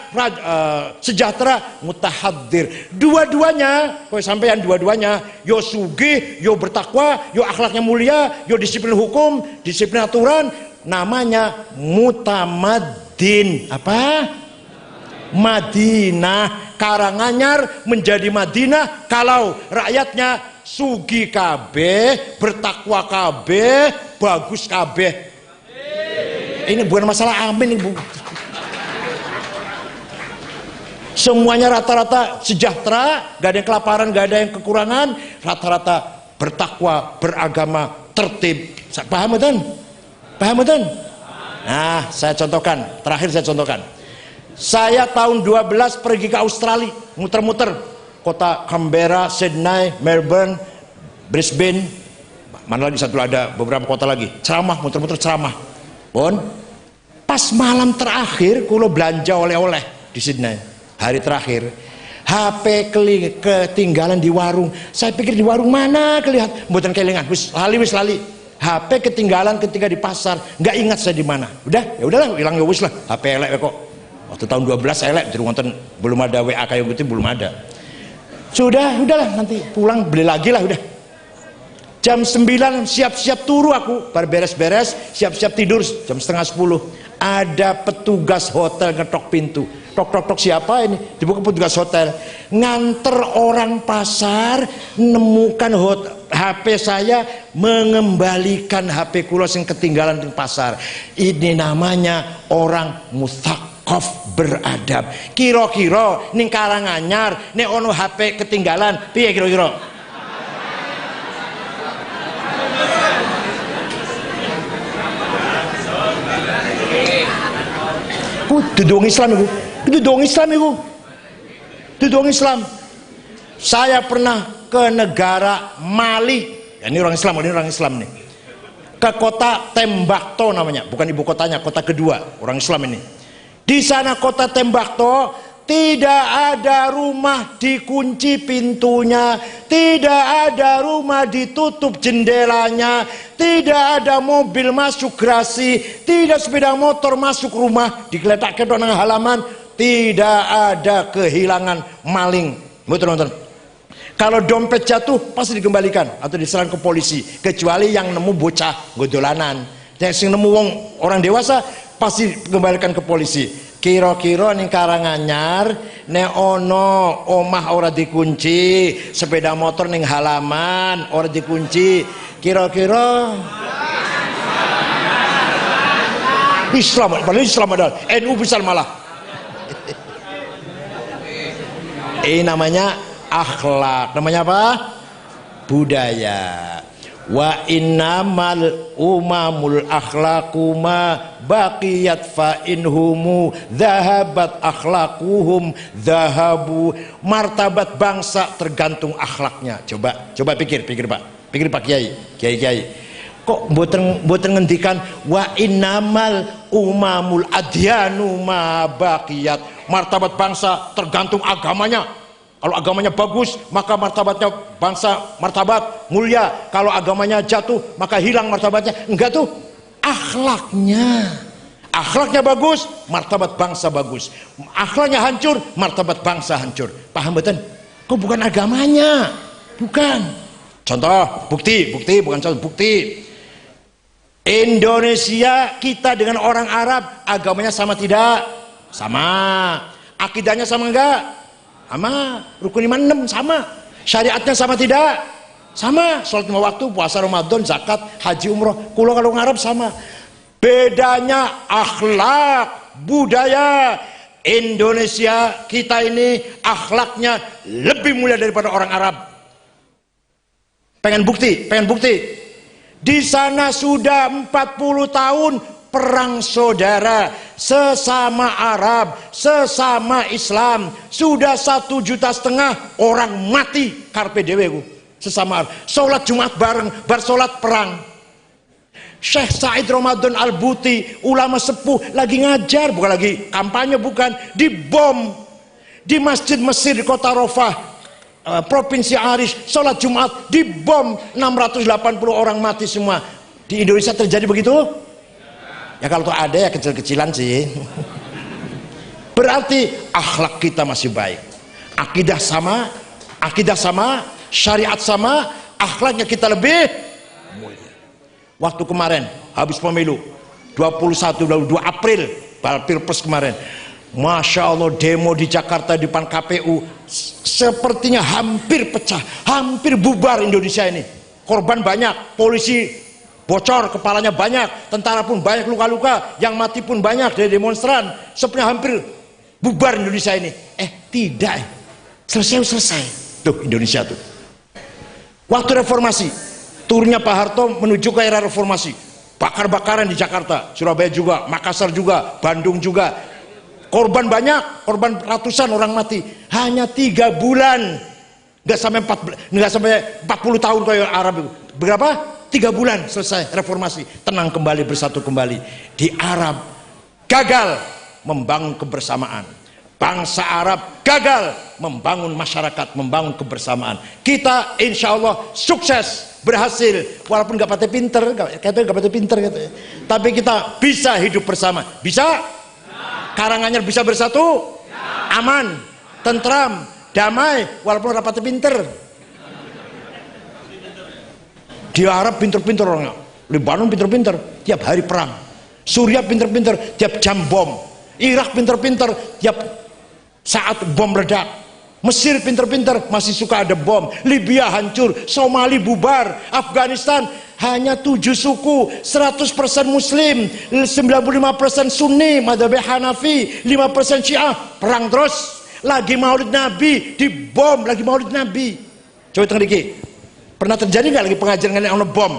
sejahtera, mutahadir. Dua-duanya, kalau sampean dua-duanya, yo sugih, yo bertakwa, yo akhlaknya mulia, yo disiplin hukum, disiplin aturan, namanya mutamaddin. Apa? Madinah. Karanganyar menjadi Madinah kalau rakyatnya sugi kabeh, bertakwa kabeh, bagus kabeh. Ini bukan masalah amin, Ibu. Semuanya rata-rata sejahtera, gak ada yang kelaparan, gak ada yang kekurangan, rata-rata bertakwa, beragama, tertib. Paham betul? Paham betul? Nah, saya contohkan, terakhir saya contohkan. Saya tahun 12 pergi ke Australia, muter-muter kota Canberra, Sydney, Melbourne, Brisbane, mana lagi satu, ada beberapa kota lagi, ceramah, muter-muter ceramah. Bon, pas malam terakhir kulo belanja oleh-oleh di Sydney, hari terakhir, HP ketinggalan di warung. Saya pikir di warung mana kelihatan, mboten kelingan, wis lali. HP ketinggalan ketika di pasar, nggak ingat saya di mana. Udah, ya udahlah, hilang ya wis lah. HP elek kok. Waktu tahun 12 elek, jadi wonten belum ada WA kayak gitu, belum ada. Udahlah, nanti pulang beli lagi lah udah. Jam 9 siap-siap turu aku, baru beres-beres, siap-siap tidur jam setengah 10. Ada petugas hotel ngetok pintu. Tok siapa ini? Dibuka petugas hotel. Nganter orang pasar, nemukan HP saya, mengembalikan HP kula yang ketinggalan di pasar. Ini namanya orang muthaqaf. wakaf beradab. Kira-kira ning Karanganyar nek ono HP ketinggalan piye kira-kira? Dudung Islam itu, dudung Islam itu, dudung Islam. Saya pernah ke negara Mali, ya, ini orang Islam, ini orang Islam nih. Ke kota Tembakto namanya, bukan ibu kotanya, kota kedua orang Islam ini. Di sana kota Tembakto tidak ada rumah dikunci pintunya, tidak ada rumah ditutup jendelanya, tidak ada mobil masuk garasi, tidak sepeda motor masuk rumah digeletak-geletak nang halaman, tidak ada kehilangan maling. Betul. Kalau dompet jatuh pasti dikembalikan atau diserang ke polisi, kecuali yang nemu bocah godolanan. Yang nemu orang dewasa pasti dikembalikan ke polisi. Kira-kira ning Karanganyar nek ono omah ora dikunci, sepeda motor ning halaman ora dikunci, kira-kira Islam, padahal Islam adalah NU besar malah. Ini namanya akhlak. Namanya apa? Budaya. Wa innamal umamul akhlaquma baqiyat fa inhumu dhahabat akhlaquhum dhahabu. Martabat bangsa tergantung akhlaknya. Coba pikir Pak. Pikir Pak Kiai. Kok mboten ngendikan wa innamal umamul adyanu ma baqiyat. Martabat bangsa tergantung agamanya. Kalau agamanya bagus, maka martabatnya bangsa martabat mulia. Kalau agamanya jatuh, maka hilang martabatnya. Enggak tuh, akhlaknya. Akhlaknya bagus, martabat bangsa bagus. Akhlaknya hancur, martabat bangsa hancur. Paham betul? Kok bukan agamanya? Bukan. Contoh, bukti, bukan contoh, bukti. Indonesia kita dengan orang Arab agamanya sama tidak? Sama. Akidahnya sama enggak? Sama. Rukun iman 6 sama. Syariatnya sama tidak? Sama. Sholat 5 waktu, puasa Ramadan, zakat, haji, umroh. Kulo kalau Arab sama. Bedanya akhlak, budaya. Indonesia kita ini akhlaknya lebih mulia daripada orang Arab. Pengen bukti. Di sana sudah 40 tahun perang saudara, sesama Arab, sesama Islam. Sudah 1,5 juta orang mati karpe dewe sesama Arab. Sholat Jumat bareng, bar sholat perang. Syekh Said Ramadan Al-Buti, ulama sepuh, lagi ngajar, bukan lagi kampanye, bukan, dibom di masjid Mesir di kota Rafah, provinsi Arish. Sholat Jumat dibom, 680 orang mati semua. Di Indonesia terjadi begitu? Ya kalau tuh ada ya kecil-kecilan sih. Berarti akhlak kita masih baik. Akidah sama, syariat sama, akhlaknya kita lebih mulia. Waktu kemarin habis pemilu 2 April Pilpres kemarin, Masya Allah, demo di Jakarta di depan KPU sepertinya hampir pecah, hampir bubar Indonesia ini. Korban banyak, polisi bocor, kepalanya banyak, tentara pun banyak luka-luka, yang mati pun banyak dari demonstran. Sepertinya hampir bubar Indonesia ini. Tidak, selesai tuh Indonesia tuh. Waktu reformasi, turunnya Pak Harto menuju ke era reformasi, bakar-bakaran di Jakarta, Surabaya juga, Makassar juga, Bandung juga. Korban banyak, korban ratusan orang mati. Hanya 3 bulan, nggak sampai 40 tahun kayak Arab itu. Berapa? 3 bulan selesai reformasi, tenang kembali, bersatu kembali. Di Arab gagal membangun kebersamaan. Bangsa Arab gagal membangun masyarakat, membangun kebersamaan. Kita insya Allah sukses, berhasil, walaupun nggak pakai pinter, tapi kita bisa hidup bersama. Bisa? Karanganyar bisa bersatu? Aman, tentram, damai, walaupun nggak pakai pinter. Di Arab pinter-pinter orangnya, Lebanon pinter-pinter, tiap hari perang. Suriah pinter-pinter, tiap jam bom. Irak pinter-pinter, tiap saat bom meledak. Mesir pinter-pinter, masih suka ada bom. Libya hancur, Somali bubar, Afghanistan hanya 7 suku, 100% muslim, 95% sunni, madhab Hanafi, 5% Syiah. Perang terus. Lagi maulid Nabi, dibom lagi maulid Nabi. Coba tengok dikit. Pernah terjadi nggak lagi pengajian yang ono bom?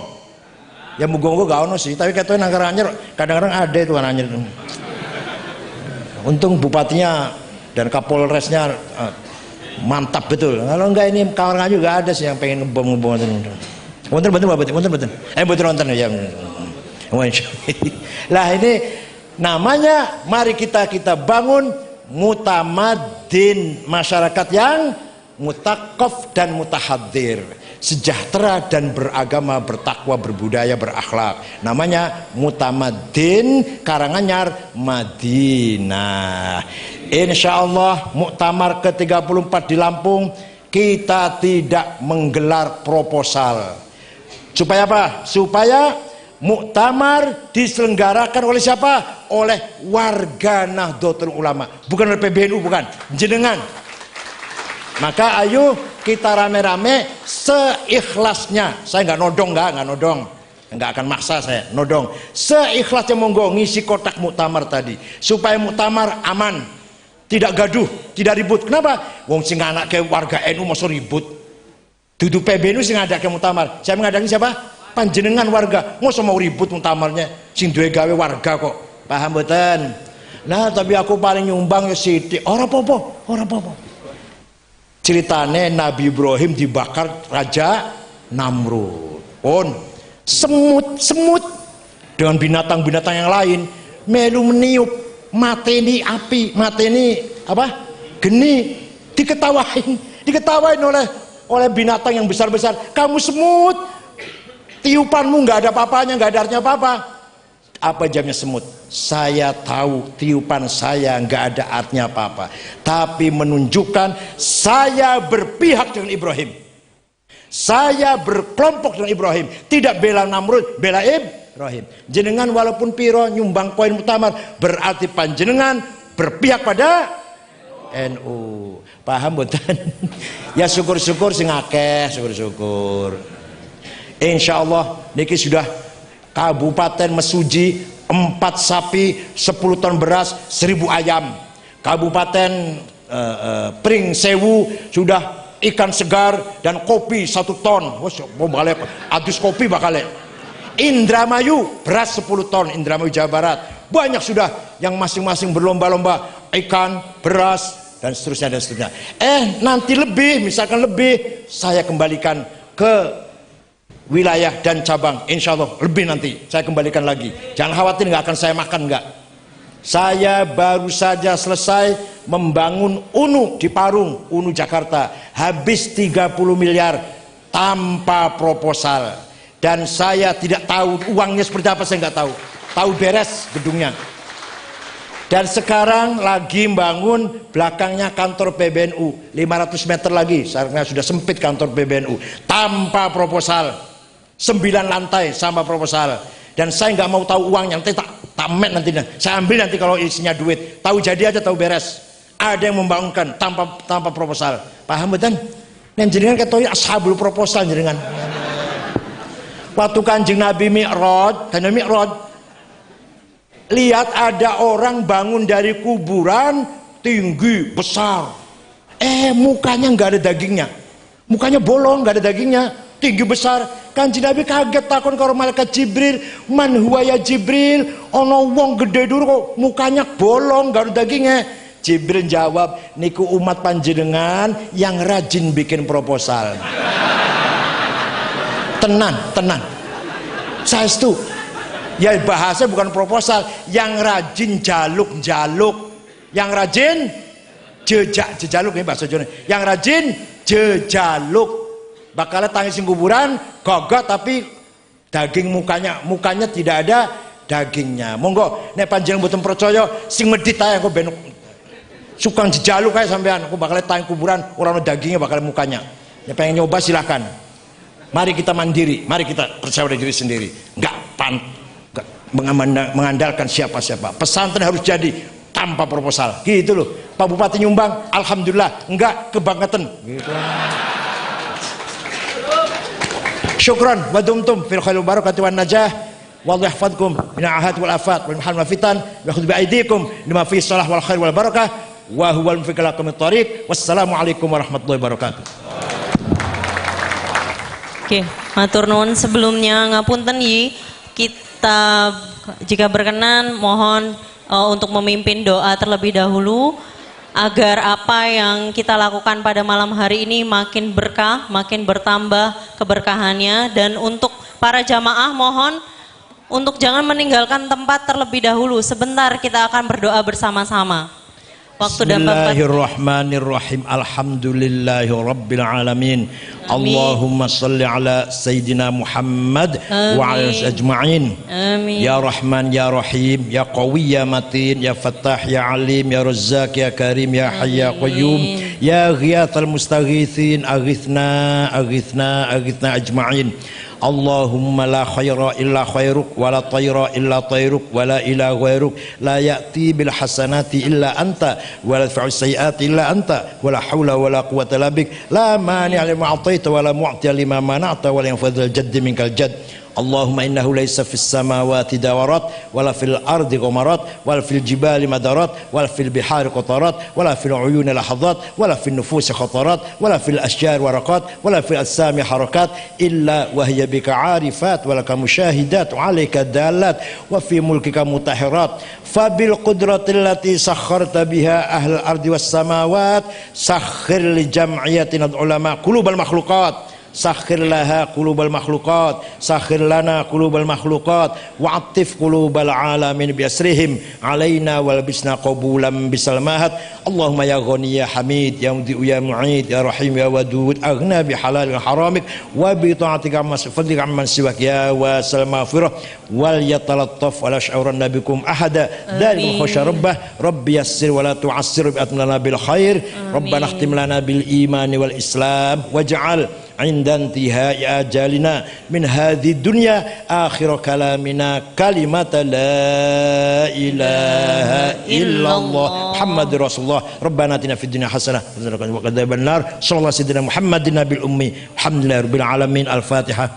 Ya mugo-mugo gak ono sih, tapi katanya nangkar anyer, kadang-kadang ada itu kan anyer. Untung bupatinya dan kapolresnya mantap betul. Kalau enggak ini kawan juga ada sih yang pengen ngebom. Betul. Betul nonton ya. Lah ini namanya, mari kita bangun mutamadin, masyarakat yang mutakaf dan mutahadir, sejahtera dan beragama, bertakwa, berbudaya, berakhlak. Namanya mutamadin, Karanganyar, Madinah. Insya Allah muktamar ke-34 di Lampung kita tidak menggelar proposal. Supaya apa? Supaya muktamar diselenggarakan oleh siapa? Oleh warga Nahdlatul Ulama, bukan oleh PBNU, bukan, jenengan. Maka ayo kita rame-rame seikhlasnya. Saya nggak nodong, nggak akan maksa saya nodong. Seikhlasnya monggo ngisi kotak muktamar tadi, supaya muktamar aman, tidak gaduh, tidak ribut. Kenapa? Wong sing anak ke warga NU masa ribut. Dudu PBNU sing ngadake muktamar. Saya mengadaki siapa? Panjenengan warga. Masa mau ribut muktamarnya? Sing duwe gawe warga kok. Paham mboten? Nah, tapi aku paling nyumbang ya sithik. Ora apa-apa. Ceritane Nabi Ibrahim dibakar Raja Namrud. Semut dengan binatang-binatang yang lain melu meniup, mateni api, mateni apa? Geni, diketawain oleh binatang yang besar-besar. Kamu semut, tiupanmu nggak ada apa-apanya, nggak ada artinya apa-apa. Apa jamnya semut? Saya tahu tiupan saya nggak ada artinya apa-apa, tapi menunjukkan saya berpihak dengan Ibrahim, saya berkelompok dengan Ibrahim, tidak bela Namrud, bela Ibrahim. Jenengan walaupun piro nyumbang poin muktamar, berarti panjenengan berpihak pada NU. Paham betul? Ya syukur-syukur sing akeh, syukur-syukur. Insya Allah niki sudah Kabupaten Mesuji 4 sapi, 10 ton beras, 1000 ayam. Kabupaten Pring Sewu sudah ikan segar dan kopi 1 ton. Mau balik adus kopi bakal. Indramayu beras 10 ton, Indramayu Jawa Barat. Banyak sudah yang masing-masing berlomba-lomba ikan, beras dan seterusnya. Nanti lebih, misalkan lebih, saya kembalikan ke wilayah dan cabang, insya Allah lebih nanti saya kembalikan lagi. Jangan khawatir, nggak akan saya makan, nggak. Saya baru saja selesai membangun UNU di Parung, UNU Jakarta, habis 30 miliar tanpa proposal, dan saya tidak tahu uangnya seperti apa, saya nggak tahu beres gedungnya. Dan sekarang lagi membangun belakangnya kantor PBNU, 500 meter lagi, sekarang sudah sempit kantor PBNU, tanpa proposal. 9 lantai sama proposal, dan saya nggak mau tahu uangnya, nanti tak met nanti, saya ambil nanti kalau isinya duit. Tahu jadi aja, tahu beres. Ada yang membangunkan tanpa proposal. Paham betul? Yang jenengan katanya ashabul proposal jenengan. Waktu Kanjeng Nabi Mi'raj, lihat ada orang bangun dari kuburan tinggi besar, mukanya nggak ada dagingnya, mukanya bolong, nggak ada dagingnya, tinggi besar. Kanjeng Nabi kaget, takon karo malaikat Jibril, man huwa ya Jibril, ono wong gede dulu kok mukanya bolong gak ada dagingnya. Jibril jawab, niku umat panjenengan yang rajin bikin proposal. Tenang saya itu ya, bahasa bukan proposal, yang rajin jaluk, yang rajin jejaluk ini bahasa Jawa, yang rajin jejaluk. Bakalnya tangis sing kuburan gagah, tapi daging mukanya tidak ada dagingnya. Monggo nek panjenengan mboten percaya, sing medit ae aku ben sukang jejaluk ae sampean, aku bakalnya tangis kuburan ora ono dagingnya, bakalnya mukanya. Ya pengen nyoba silahkan. Mari kita mandiri, mari kita percaya diri sendiri. Enggak mengandalkan siapa-siapa. Pesantren harus jadi tanpa proposal. Gitu loh. Pak Bupati nyumbang, alhamdulillah, enggak kebangetan. Gitu. Syukran wa dumtum fil khairi wal barakati wan najah. Wallahu yahfadkum min ahad wal afat wal mahal wal fitan wa yakhudh bi aydikum lima fi salah wal khair wal barakah wa huwal muwaffiq lakum at-thariq. Wassalamualaikum warahmatullahi wabarakatuh. Oke, matur nuwun sebelumnya ngapunten yi, kita jika berkenan mohon untuk memimpin doa terlebih dahulu agar apa yang kita lakukan pada malam hari ini makin berkah, makin bertambah keberkahannya. Dan untuk para jamaah mohon untuk jangan meninggalkan tempat terlebih dahulu. Sebentar kita akan berdoa bersama-sama. Waktu dan Bismillahirrahmanirrahim. Alhamdulillahi rabbil alamin. Allahumma salli ala Sayyidina Muhammad wa ala ajma'in. Amin. Ya Rahman ya Rahim, ya Qawi ya Matin, ya Fattah ya Alim, ya Razzaq ya Karim, ya Hayy ya Qayyum, ya Ghiyathal Mustaghithin, aghithna aghithna aghithna ajma'in. Allahumma la khaira illa khairuk wa la tayra illa tayruk wa la ilaha ghairuk la ya'ti bil hasanati illa anta wa la yadfa'u sayyi'ati illa anta wa la hawla wa la quwwata illa bik la mani'a lima a'taita wa la mu'tiya lima mana'ta wa la yanfadhul jaddi minkal jadd. Allahumma innahu laysa fis samawati dawarat wala fil ardi ghamarat wala fil jibali madarat wala fil bihari qatarat wala fil uyuni lahadhat wala fil nufusi khatarat wala fil asjar waraqat wala fil asami harakat illa wa hiya bika arifat wala ka musyahidat wa alayka dalat wa fi mulkika mutahirat fabil qudratil lati sakharta biha ahlal ardi was samawat sakhir li jam'iyatina ulama qulubal makhluqat sakhir laha qulubal makhluqat sakhir lana qulubal makhluqat wa atif qulubal alamin bi asrihim alaina wal bisna qabulan bisalmahat. Allahumma ya ghani ya hamid ya mudi ya mu'id ya rahim ya wadud aghna bi halalin haramik wa bi ta'atika masfadika amman siwak ya wasal maghfirah wal yatalattaf wala sya'uranna bikum ahada dalikum khasya rabbah rabbi yassir wa la tu'assir bi atmana bil khair rabbana khtim lana bil imani wal islam waj'al inda intihai ajalina min hadhi dunya akhir kalamina kalimata la ilaha illallah Muhammadur Rasulullah. Rabbana atina fid dunya hasanah wa qina adzaban nar. Sallallahu sayyidina Muhammadin nabil ummi. Alhamdulillahirabbil alamin. Al-Fatihah.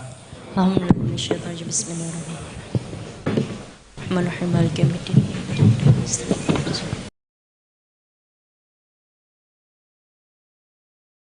Bismillahirrahmanirrahim. Maliki yaumiddin.